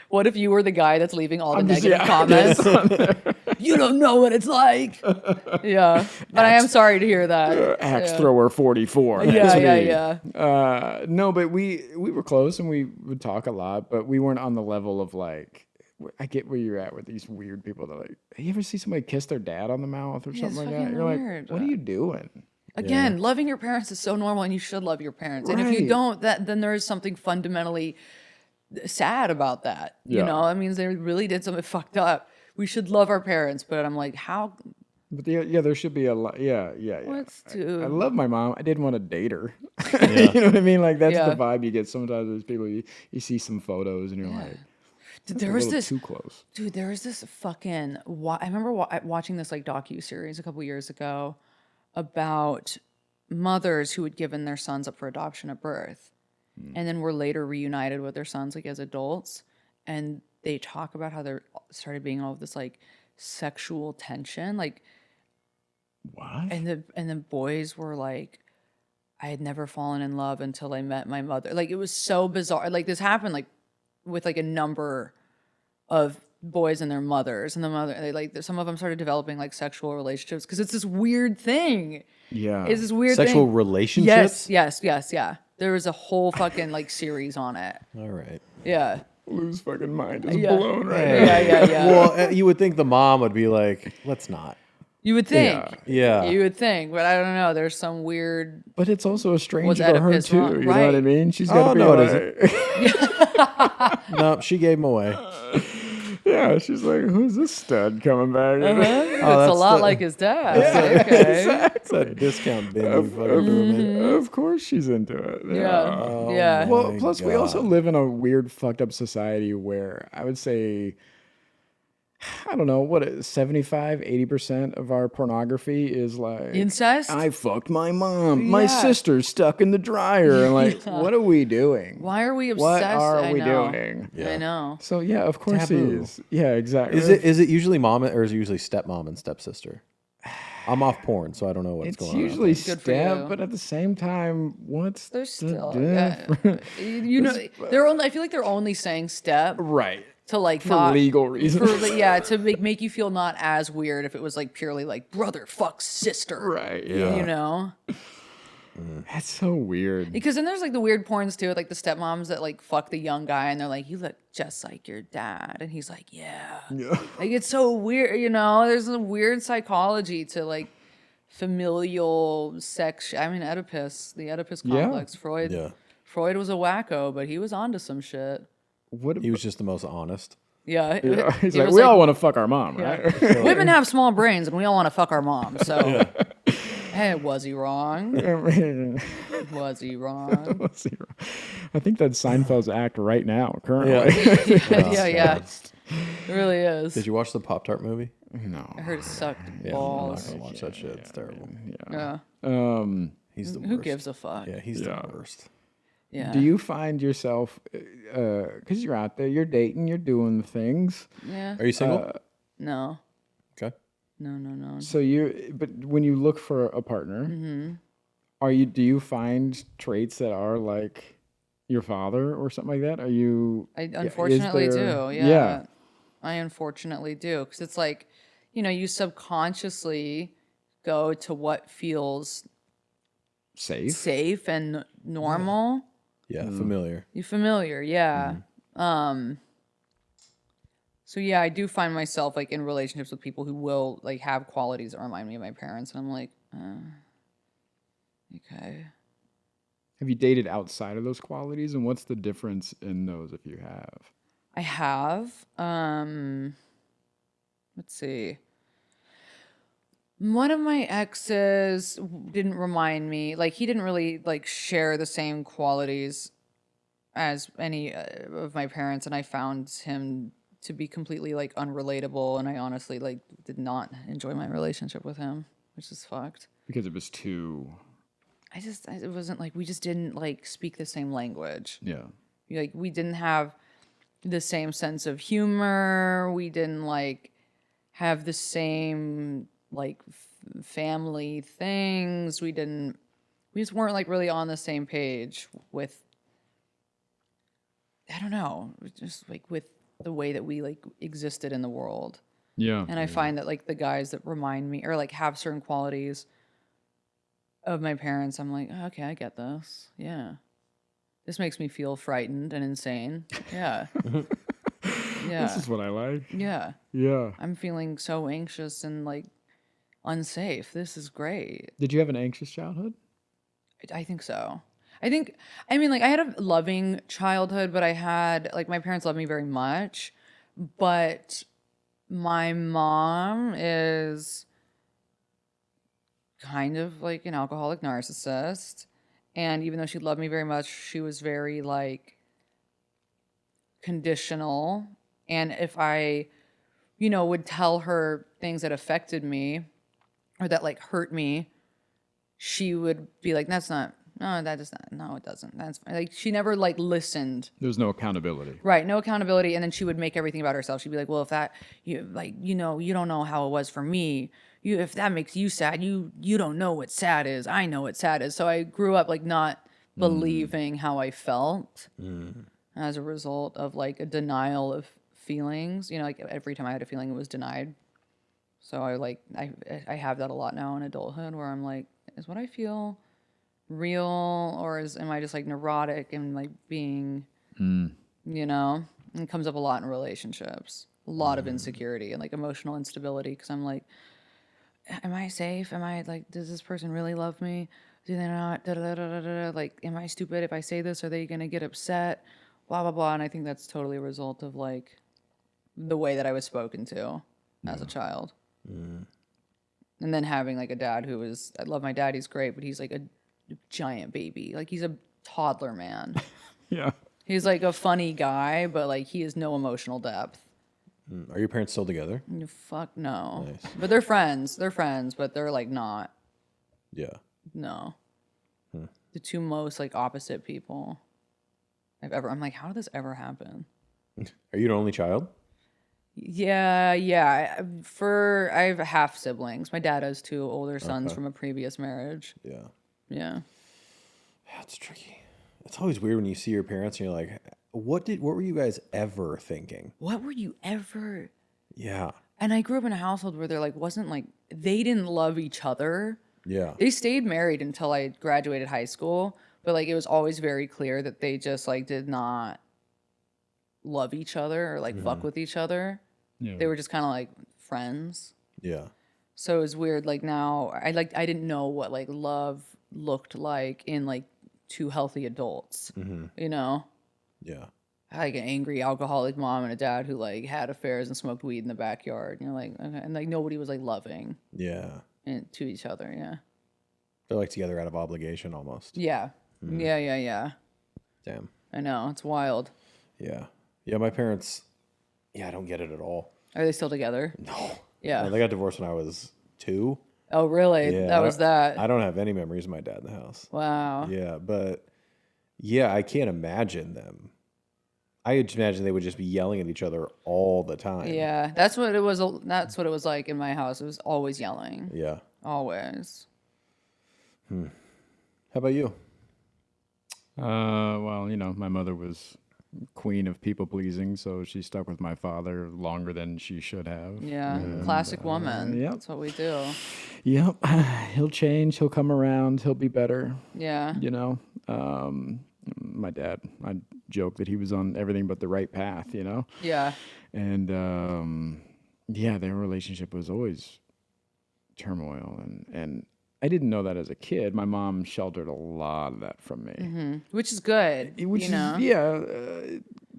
What if you were the guy that's leaving all the I'm just- negative yeah, comments? You don't know what it's like. Yeah. But I am sorry to hear that. Axe thrower 44. Yeah, That's yeah, me. yeah. No, but we were close and we would talk a lot, but we weren't on the level of like, I get where you're at with these weird people that like, you ever see somebody kiss their dad on the mouth or Yeah, something it's like that? fucking You're weird. like, what are you doing? Again, loving your parents is so normal and you should love your parents. And if you Right. don't, then there is something fundamentally sad about that. You Yeah. know, that means they really did something fucked up. we should love our parents, but I'm like, how? But yeah, there should be a lot. Yeah. What's I to? love my mom. I didn't want to date her. Yeah. You know what I mean? Like that's Yeah. the vibe you get. Sometimes there's people you see some photos and you're like, Dude, a there was little this. too close. Dude, there was this fucking. I remember watching this like docu-series a couple years ago about mothers who had given their sons up for adoption at birth, and then were later reunited with their sons like as adults, and they talk about how there started being all of this like sexual tension, like, What? and the boys were like, I had never fallen in love until I met my mother. Like it was so bizarre. Like this happened like with like a number of boys and their mothers, and the mother they like some of them started developing like sexual relationships because it's this weird thing. Yeah. It's this weird Sexual thing. relationships? Yes. Yeah. There was a whole fucking like series on it. All right. Yeah. Lou's fucking mind is Yeah. blown right Yeah. Well, you would think the mom would be like, let's not. You would think. Yeah. You would think, but I don't know. There's some weird. But it's also a stranger Was to her Oedipus too. wrong? You know what I Right. mean? She's got to Oh, be no, it like, No, she gave him away. yeah. She's like, who's this stud coming back? It's a that's lot the- like his dad. Okay. It's a discount bin you fucking threw him in. Of course she's into it. Yeah. Oh, Yeah. Well, my plus we also God. live in a weird, fucked up society where I would say, I don't know, what 75-80% of our pornography is like Incest? I fucked my mom. My Yeah. sister's stuck in the dryer. And like, what are we doing? Why are we obsessed? What are I we know. doing? I know. So yeah, of course he Taboo. is. Yeah, exactly. Is it usually mom or is it usually stepmom and stepsister? I'm off porn, so I don't know what's It's going on. usually Good for you. step, but at the same time, what's There's the still, yeah. You know, they're only. I feel like they're only saying step right to like for not legal reasons? to make you feel not as weird if it was like purely like brother fucks sister, right. Yeah. You know, That's so weird. because then there's like the weird porns too, like the stepmoms that like fuck the young guy and they're like, you look just like your dad, and he's like, yeah. Like it's so weird, you know. There's a weird psychology to like familial sex. I mean, the Oedipus complex. Freud. Yeah. Freud was a wacko, but he was onto some shit. What? He was just the most honest. Yeah. Yeah, he's He like, was we all want to fuck our mom, Yeah. right? Women have small brains, and we all want to fuck our mom. So, hey, was he wrong? Was he wrong? I think that's Seinfeld's act right now, currently. Yeah. It really is. Did you watch the Pop-Tart movie? No. I heard it sucked Yeah, I'm not balls. gonna watch that shit. It's terrible. Yeah. He's the worst. Who gives a fuck? Yeah, he's Yeah. the worst. Yeah. Do you find yourself, because you're out there, you're dating, you're doing things, Yeah. Are you single? No. Okay. No. so but when you look for a partner, Mm-hmm. do you find traits that are like your father or something like that? Are you? I is unfortunately there- do. Yeah. I unfortunately do. Because it's like, you know, you subconsciously go to what feels Safe. safe and normal. Yeah, familiar. You familiar, yeah. So yeah, I do find myself like in relationships with people who will like have qualities that remind me of my parents, and I'm like, okay. Have you dated outside of those qualities, and what's the difference in those if you have? I have. Let's see. One of my exes didn't remind me, like he didn't really like share the same qualities as any of my parents, and I found him to be completely like unrelatable, and I honestly like did not enjoy my relationship with him, which is fucked. Because it was too. It wasn't like we just didn't like speak the same language. Yeah. Like we didn't have the same sense of humor. We didn't like have the same like family things. We just weren't like really on the same page with, I don't know, just like with the way that we like existed in the world. Yeah. And I find that like the guys that remind me or like have certain qualities of my parents, I'm like, oh, okay, I get this. Yeah. This makes me feel frightened and insane. Yeah. Yeah. This is what I like. Yeah. Yeah. I'm feeling so anxious and like unsafe. This is great. Did you have an anxious childhood? I think so. I mean, like I had a loving childhood, but I had like my parents loved me very much, but My mom is kind of like an alcoholic narcissist. And even though she loved me very much, she was very like conditional. And if I, would tell her things that affected me or that like hurt me, she would be like, that's not, no, that does not, no, it doesn't. That's fine. Like, she never like listened. There's no accountability. Right. No accountability. And then she would make everything about herself. She'd be like, well, if that, you don't know how it was for me. If that makes you sad, you don't know what sad is. I know what sad is. So I grew up like not believing how I felt as a result of like a denial of feelings. Like every time I had a feeling, it was denied. So I have that a lot now in adulthood where I'm like, is what I feel real, or am I just like neurotic and like being, and it comes up a lot in relationships, a lot of insecurity and like emotional instability because I'm like, am I safe? Am I like, does this person really love me? Do they not? Da, da, da, da, da, da. Like, am I stupid if I say this? Are they gonna get upset? Blah blah blah. And I think that's totally a result of like the way that I was spoken to as a child. And then having like a dad I love my dad, he's great, but he's like a giant baby. Like he's a toddler man. Yeah. He's like a funny guy, but like he has no emotional depth. Are your parents still together? Fuck no. Nice. But they're friends. They're friends, but they're like not. Yeah. No. The two most like opposite people I'm like, how did this ever happen? Are you the only child? Yeah. I have half siblings. My dad has two older sons from a previous marriage. Yeah. Yeah. That's tricky. It's always weird when you see your parents and you're like, what were you guys ever thinking? What were you ever? Yeah. And I grew up in a household where they didn't love each other. Yeah. They stayed married until I graduated high school, but like it was always very clear that they just like did not love each other or like fuck with each other. Yeah. They were just kind of like friends. Yeah. So it was weird. Like now I didn't know what like love looked like in like two healthy adults, Yeah. like an angry alcoholic mom and a dad who like had affairs and smoked weed in the backyard. And you're like, okay. And like nobody was like loving Yeah. to each other. Yeah. They're like together out of obligation almost. Yeah. Yeah. Damn. I know. It's wild. Yeah. Yeah. My parents, I don't get it at all. Are they still together? No. Yeah. They got divorced when I was 2. Oh, really? Yeah. That was that. I don't have any memories of my dad in the house. Wow. Yeah. But I can't imagine them. I imagine they would just be yelling at each other all the time. Yeah. That's what it was. That's what it was like in my house. It was always yelling. Yeah. Always. How about you? Well, my mother was queen of people pleasing, so she stuck with my father longer than she should have. Yeah. Classic woman. yep. That's what we do. Yep. He'll change. He'll come around. He'll be better. Yeah. My dad, I joke that he was on everything but the right path, Yeah. And their relationship was always turmoil, and I didn't know that as a kid. My mom sheltered a lot of that from me, Which is good. which is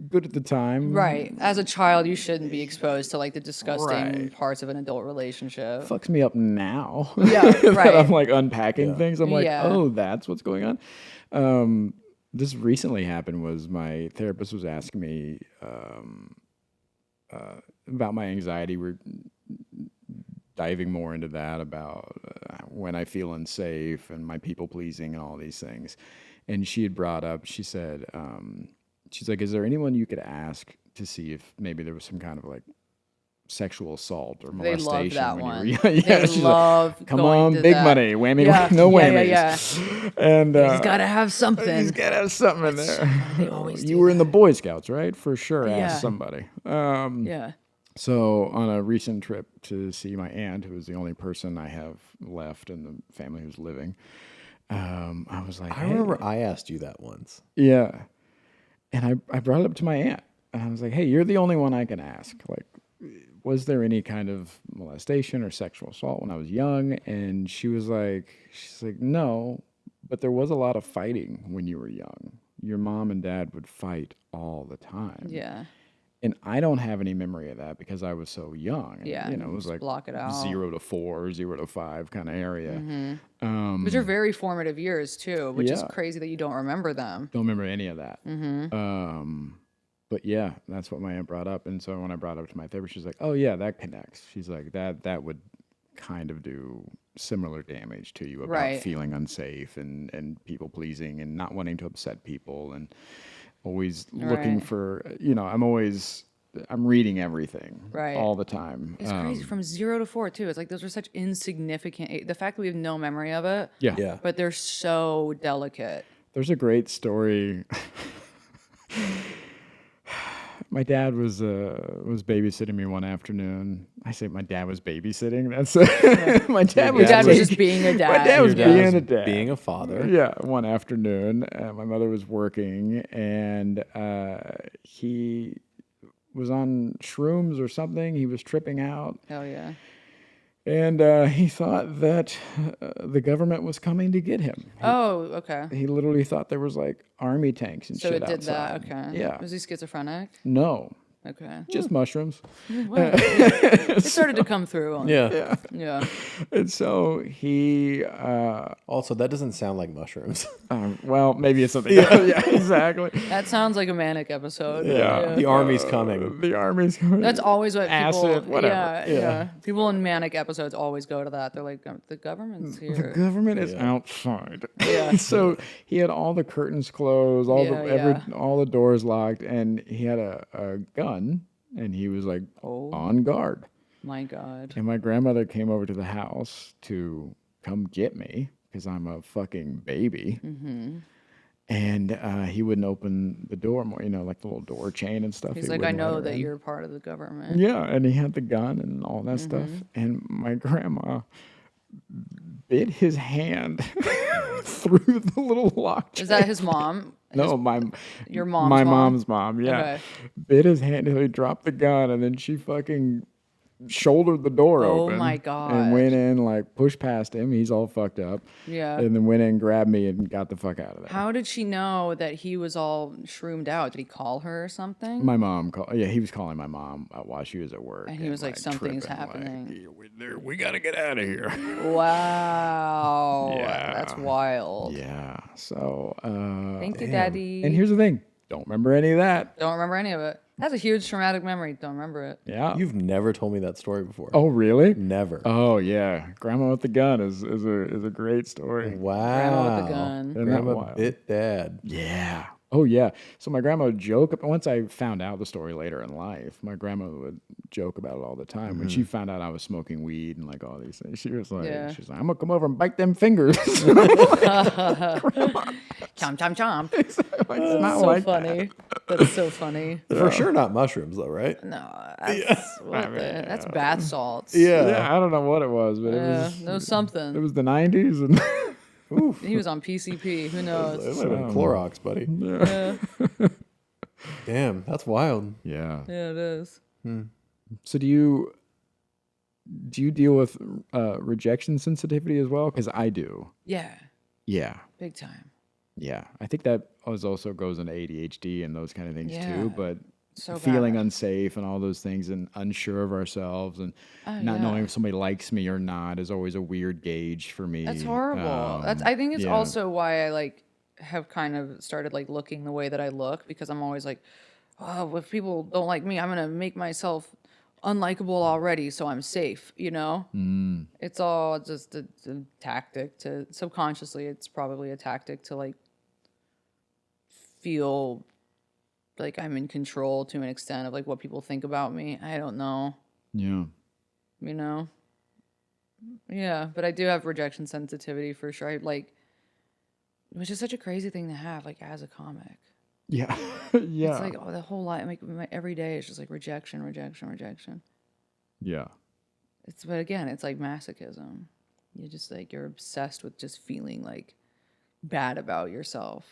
good at the time. Right. As a child, you shouldn't be exposed to like the disgusting Right. parts of an adult relationship. Fucks me up now. Yeah, that right. I'm like unpacking things. I'm like, Yeah. oh, that's what's going on. This recently happened was my therapist was asking me about my anxiety. We're diving more into that about when I feel unsafe and my people pleasing and all these things. And she had brought up, she said, she's like, is there anyone you could ask to see if maybe there was some kind of like sexual assault or They molestation love that when one. you were young? They she's love like, come going on, to big that. money, whammy, Yeah. no Yeah, whammies. yeah. And He's got to have something. he's got to have something in there. They always You do were in the Boy Scouts, right? For sure, Yeah. ask somebody. Yeah. So on a recent trip to see my aunt, who is the only person I have left in the family who's living, I was like, I remember I asked you that once. yeah. And I brought it up to my aunt. And I was like, hey, you're the only one I can ask. Like, was there any kind of molestation or sexual assault when I was young? And she's like, no, but there was a lot of fighting when you were young. Your mom and dad would fight all the time. Yeah. And I don't have any memory of that because I was so young. And, Yeah, you know, it was just like block it out. 0 to 4, 0 to 5 kind of area. Which are very formative years too, which is Yeah. crazy that you don't remember them. Don't remember any of that. But yeah, that's what my aunt brought up. And so when I brought it up to my therapist, she's like, "Oh yeah, that connects." She's like, "That would kind of do similar damage to you about Right. feeling unsafe and people pleasing and not wanting to upset people and always looking Right. for, I'm reading everything Right. all the time." It's crazy from 0 to 4 too. It's like those are such insignificant. The fact that we have no memory of it, Yeah. Yeah. but they're so delicate. There's a great story. My dad was babysitting me one afternoon. I say my dad was babysitting. That's my dad was. Your dad was like- just being a dad. My dad was Your dad being was a dad. being a father. Yeah, one afternoon, my mother was working, and he was on shrooms or something. He was tripping out, Hell yeah. and he thought that the government was coming to get him. Oh, okay. He literally thought there was like army tanks and So shit it did outside. that. Okay. Yeah. Was he schizophrenic? No, Okay. just mushrooms. Well, it started to come through. Yeah. Yeah. And so he, Also, that doesn't sound like mushrooms. well, maybe it's something. Yeah, exactly. That sounds like a manic episode. Yeah. The army's coming. The army's coming. That's always what people. Acid, whatever. Yeah. People in manic episodes always go to that. They're like, the government's The here. government is outside. Yeah. So he had all the curtains closed, Yeah, all the doors locked, and he had a gun, and he was like Oh. on guard. My God. And my grandmother came over to the house to come get me because I'm a fucking baby. Mm-hmm. And he wouldn't open the door more, like the little door chain and stuff. He's He like, I wouldn't let know her that in. you're part of the government. Yeah, and he had the gun and all that stuff. Mm-hmm. And my grandma bit his hand through the little lock chain. Is that his mom? No, Your mom's my mom? mom's mom. Yeah, Okay. bit his hand until he dropped the gun, and then she fucking shouldered the door Oh open. my And God. went in, like pushed past him. He's all fucked up. Yeah. And then went in, grabbed me, and got the fuck out of there. How did she know that he was all shroomed out? Did he call her or something? My mom called. Yeah, he was calling my mom while she was at work. And he was like, "Something's tripping, happening." We gotta get out of here. Wow. Yeah. That's wild. Yeah. So. Thank you, Daddy. And here's the thing. Don't remember any of that. Don't remember any of it. That's a huge traumatic memory. Don't remember it. Yeah. You've never told me that story before. Oh really? Never. Oh yeah. Grandma with the gun is a great story. Wow. Grandma with the gun. Isn't that Grandma wild? bit dad. Yeah. Oh yeah. So my grandma would joke. Once I found out the story later in life, my grandma would joke about it all the time. When she found out I was smoking weed and like all these things, she was like, Yeah. "She's like, I'm gonna come over and bite them fingers." Chomp, chomp, chomp. It's not So like funny. That's so funny. For sure not mushrooms though, right? No, that's bath salts. Yeah, I don't know what it was, but Yeah, it that was it something. was the '90s, and He was on PCP. Who It knows? might have been Clorox, buddy. Yeah, Damn, that's wild. yeah. yeah, it is. So do you deal with rejection sensitivity as well? Because I do. Yeah, Yeah, big time. yeah. I think that also goes into ADHD and those kind of things Yeah. too. But So feeling bad. unsafe and all those things and unsure of ourselves and Oh, not yeah. knowing if somebody likes me or not is always a weird gauge for me. That's horrible. I think it's yeah. also why I have kind of started looking the way that I look, because I'm always like, oh, if people don't like me, I'm gonna make myself unlikable already, so I'm safe. It's all just a tactic to subconsciously. It's probably a tactic to feel like I'm in control to an extent of what people think about me. I don't know. Yeah. Yeah, but I do have rejection sensitivity for sure. Which is such a crazy thing to have, as a comic. Yeah. Yeah. It's the whole life, my every day is just rejection, rejection, rejection. Yeah. But again, it's like masochism. You just you're obsessed with just feeling bad about yourself.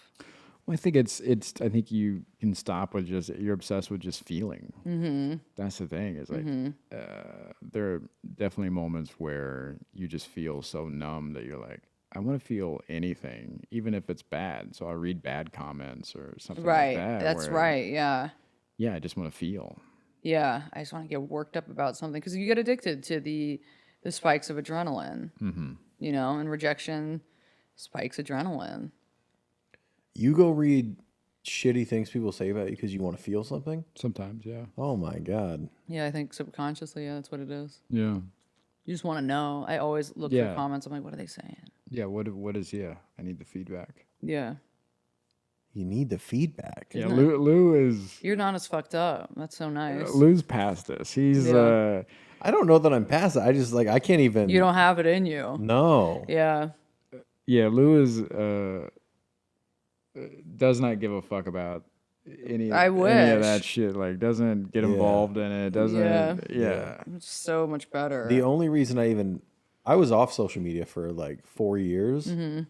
Well, I think I think you can stop with you're obsessed with just feeling. Mm-hmm. That's the thing. Is there are definitely moments where you just feel so numb that you're like, I want to feel anything, even if it's bad. So I read bad comments or something Right. like that. That's where right. Yeah. yeah, I just want to feel. Yeah, I just want to get worked up about something because you get addicted to the spikes of adrenaline. You know, and rejection spikes adrenaline. You go read shitty things people say about you because you want to feel something? Sometimes, yeah. Oh my God. Yeah, I think subconsciously, yeah, that's what it is. Yeah. You just want to know. I always look for Yeah. comments. I'm like, what are they saying? Yeah, what is, yeah, I need the feedback. Yeah. You need the feedback. Yeah, Isn't it? Lou is, You're not as fucked up. That's so nice. Lou's past this. He's, Yeah. I don't know that I'm past it. I just like I can't even. You don't have it in you. No. Yeah. yeah, Lou is, does not give a fuck about any I of wish. that shit. Like, doesn't get involved in it. Doesn't, yeah. It's so much better. The only reason I was off social media for like 4 years. And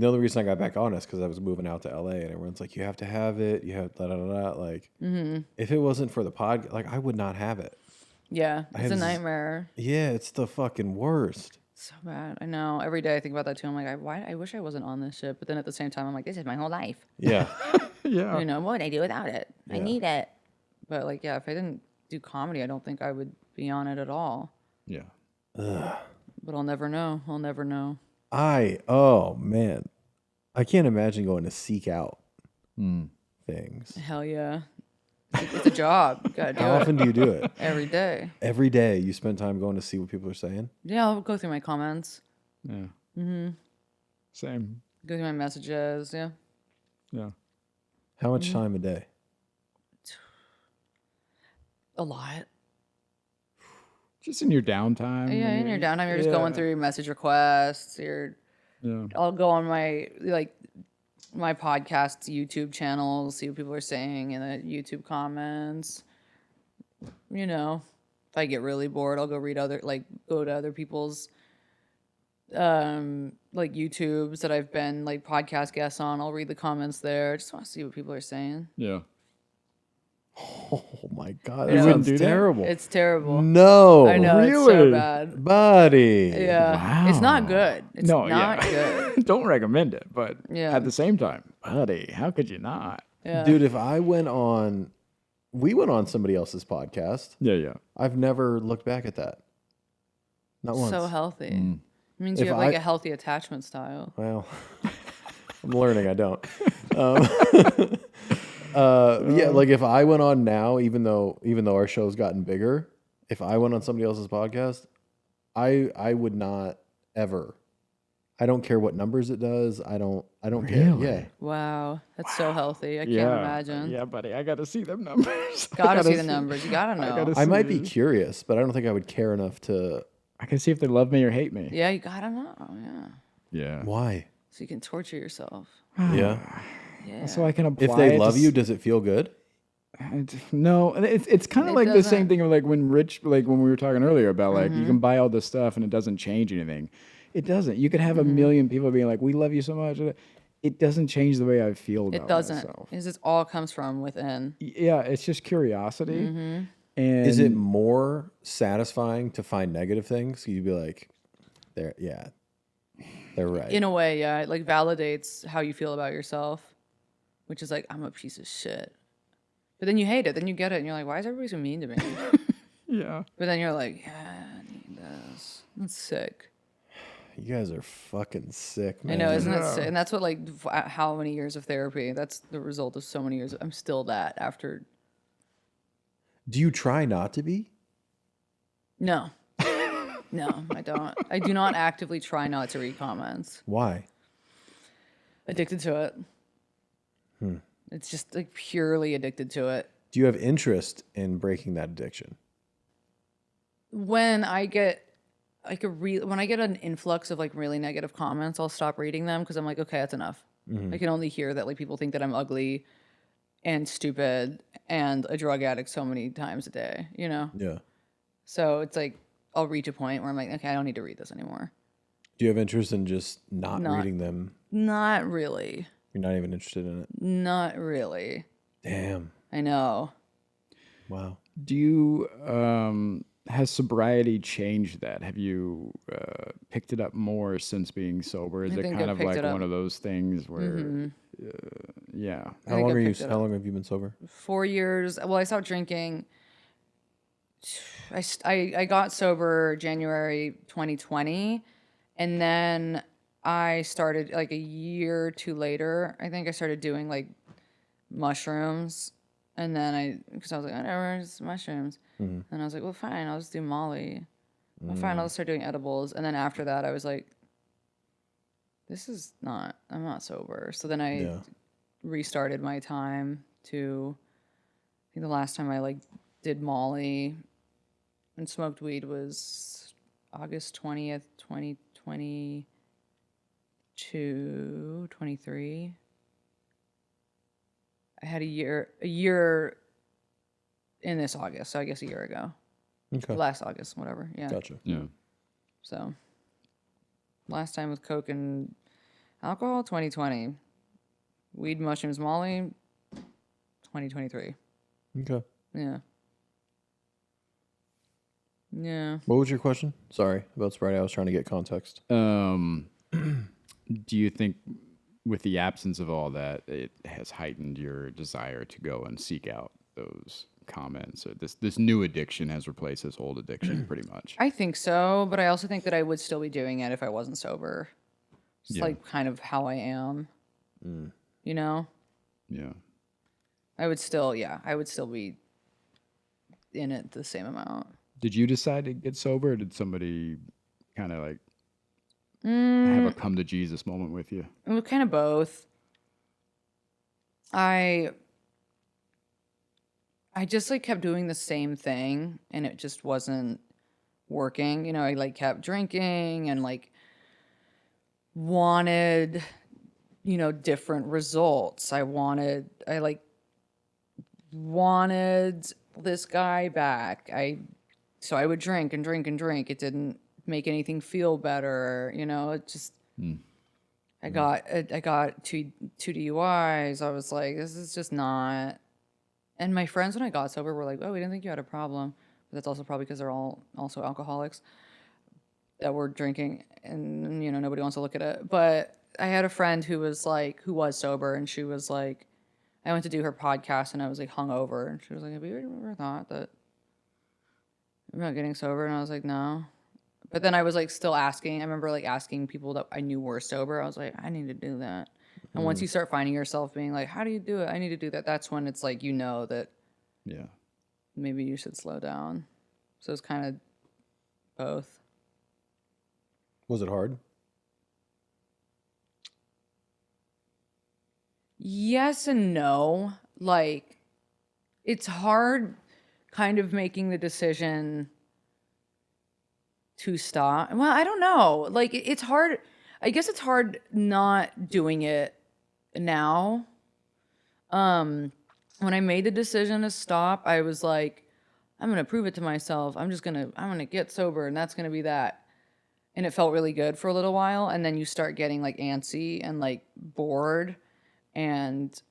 the only reason I got back on is because I was moving out to LA and everyone's like, you have to have it. You have da da da. Like, if it wasn't for the pod, like I would not have it. Yeah. It's a have nightmare. Yeah, it's the fucking worst. So bad. I know. Every day I think about that too. I'm like, I wish I wasn't on this shit. But then at the same time, I'm like, this is my whole life. Yeah. Yeah. You know, what would I do without it? I Yeah. need it. But like, yeah, if I didn't do comedy, I don't think I would be on it at all. Yeah. But I'll never know. I'll never know. Oh man, I can't imagine going to seek out things. Hell yeah. It's a job. You gotta do How it often do you do it? every day. Every day you spend time going to see what people are saying? Yeah, I'll go through my comments, Yeah. Same. go through my messages. Yeah. Yeah. How much time a day? A lot. Just in your downtime. Yeah, when in your you- downtime, you're just going through your message requests. Yeah. I'll go on my my podcast's YouTube channel, see what people are saying in the YouTube comments. You know, if I get really bored, I'll go read go to other people's like YouTubes that I've been like podcast guests on. I'll read the comments there. I just want to see what people are saying. Yeah. Oh my God, Yeah. that sounds Do that? terrible. It's terrible. No. I know, it's so really? bad. Buddy. Yeah. It's not good. It's No, not yeah. good. Don't recommend it, but Yeah. at the same time, buddy, how could you not? Yeah. Dude, if I we went on somebody else's podcast, Yeah, yeah. I've never looked back at that. Not once. So healthy. It means If you have like I- a healthy attachment style. Well, I'm learning I don't. Yeah, like if I went on now, even though our show's gotten bigger, if I went on somebody else's podcast, I would not ever. I don't care what numbers it does. I don't care. Really? Yeah. Wow. That's so healthy. I can't Yeah. imagine. Yeah, buddy, I got to see them numbers. I Gotta see gotta the numbers. You gotta know. gotta I might be see. curious, but I don't think I would care enough to. I can see if they love me or hate me. Yeah, you gotta know. Yeah. Yeah. Why? So you can torture yourself. Yeah. Yeah. So I can apply If they it love to you, does it feel good? No, it's kind of It like the same doesn't. thing of like when when we were talking earlier about like you can buy all this stuff and it doesn't change anything. It doesn't. You could have a million people being like, "We love you so much." It doesn't change the way I feel about It doesn't. myself. Because it all comes from within. Yeah, it's just curiosity. And Is it more satisfying to find negative things? You'd be like, they're right. In a way, yeah. It like validates how you feel about yourself. Which is like, I'm a piece of shit. But then you hate it. Then you get it and you're like, why is everybody so mean to me? yeah. But then you're like, yeah, I need this. That's sick. You guys are fucking sick, man. I know, isn't it sick? And that's what like how many years of therapy? That's the result of so many years. I'm still that after. Do you try not to be? No, no, I don't. I do not actively try not to read comments. Why? Addicted to it. It's just like purely addicted to it. Do you have interest in breaking that addiction? When I get like when I get an influx of like really negative comments, I'll stop reading them because I'm like, okay, that's enough. I can only hear that like people think that I'm ugly and stupid and a drug addict so many times a day, you know? Yeah. So it's like I'll reach a point where I'm like, okay, I don't need to read this anymore. Do you have interest in just not reading them? Not really. You're not even interested in it? Not really. Damn. I know. Wow. Do you has sobriety changed that? Have you picked it up more since being sober? Is I it think kind I've of picked like it up. one of those things where Yeah. How long have you been sober? 4 years. Well, I stopped drinking. I got sober January 2020, and then I started like a year or two later. I think I started doing like mushrooms, and then because I was like, whatever, it's mushrooms. And I was like, well, fine, I'll just do Molly. Well, fine, I'll start doing edibles. And then after that, I was like, I'm not sober. So then I restarted my time to, I think the last time I like did Molly and smoked weed was August 20th, 2022, 23. I had a year in this August, so I guess a year ago. Okay. Last August, whatever. Yeah. Gotcha. Yeah. So last time with Coke and alcohol, 2020. Weed, mushrooms, Molly, 2023. Okay. Yeah. Yeah. What was your question? Sorry about sobriety. I was trying to get context. Do you think with the absence of all that, it has heightened your desire to go and seek out those comments, or this new addiction has replaced this old addiction pretty much? I think so, but I also think that I would still be doing it if I wasn't sober. It's Yeah. like kind of how I am. You know? Yeah. I would still be in it the same amount. Did you decide to get sober, or did somebody kind of like have a come to Jesus moment with you? It was kind of both. I just like kept doing the same thing and it just wasn't working. You know, I like kept drinking and like wanted, you know, different results. I wanted this guy back. So I would drink and drink and drink. It didn't make anything feel better, you know. It just I got two DUIs. I was like, this is just not. And my friends when I got sober were like, oh, we didn't think you had a problem. But that's also probably because they're all also alcoholics that were drinking, and you know nobody wants to look at it. But I had a friend who was sober, and she was like, I went to do her podcast, and I was like hungover, and she was like, have you ever thought that I'm not getting sober? And I was like, no. But then I was like still asking. I remember like asking people that I knew were sober. I was like, I need to do that. And once you start finding yourself being like, how do you do it? I need to do that. That's when it's like, you know that Yeah. maybe you should slow down. So it's kind of both. Was it hard? Yes and no. Like, it's hard kind of making the decision to stop. Well, I don't know. Like, it's hard. I guess it's hard not doing it now. When I made the decision to stop, I was like, I'm going to prove it to myself. I'm going to get sober and that's going to be that. And it felt really good for a little while. And then you start getting like antsy and like bored and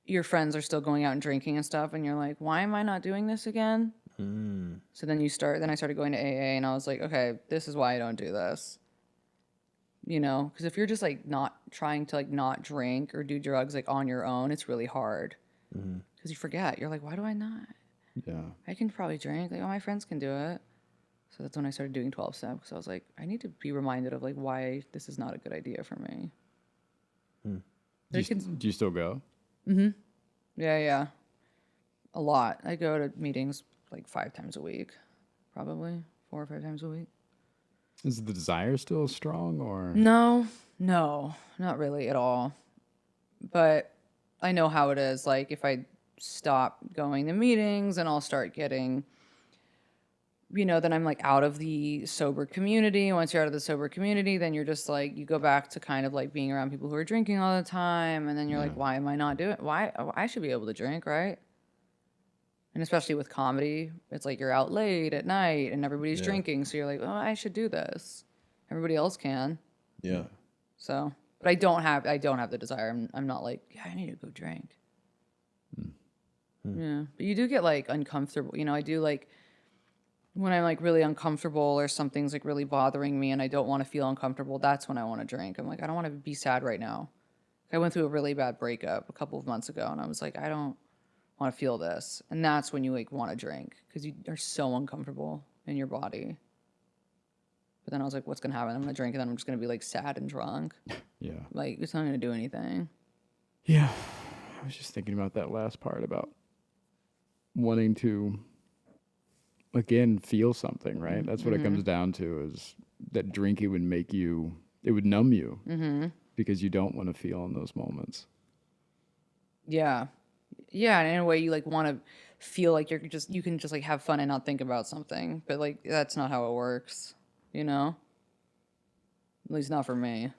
your friends are still going out and drinking and stuff. And you're like, why am I not doing this again? So then I started going to AA and I was like, okay, this is why I don't do this. You know, because if you're just like not trying to like not drink or do drugs like on your own, it's really hard. Because you forget. You're like, why do I not? Yeah. I can probably drink. Like, all my friends can do it. So that's when I started doing 12 step because I was like, I need to be reminded of like why this is not a good idea for me. Do you still go? Yeah. A lot. I go to meetings like 5 times a week, probably 4 or 5 times a week. Is the desire still strong, or? No, not really at all. But I know how it is. Like if I stop going to meetings and I'll start getting, you know, then I'm like out of the sober community. Once you're out of the sober community, then you're just like, you go back to kind of like being around people who are drinking all the time. And then you're like, why am I not doing it? Why? I should be able to drink, right? And especially with comedy, it's like you're out late at night and everybody's drinking. So you're like, oh, I should do this. Everybody else can. Yeah. So, but I don't have the desire. I'm not like, yeah, I need to go drink. Yeah. But you do get like uncomfortable. You know, I do like when I'm like really uncomfortable or something's like really bothering me and I don't want to feel uncomfortable. That's when I want to drink. I'm like, I don't want to be sad right now. I went through a really bad breakup a couple of months ago, and I was like, I don't want to feel this. And that's when you like want to drink because you are so uncomfortable in your body. But then I was like, what's gonna happen? I'm gonna drink, and then I'm just gonna be like sad and drunk. Yeah. Like it's not gonna do anything. Yeah. I was just thinking about that last part about wanting to, again, feel something, right? That's what it comes down to, is that drinking would make you, it would numb you because you don't want to feel in those moments. Yeah. Yeah, and in a way you like want to feel like you can just like have fun and not think about something, but like that's not how it works, you know? At least not for me.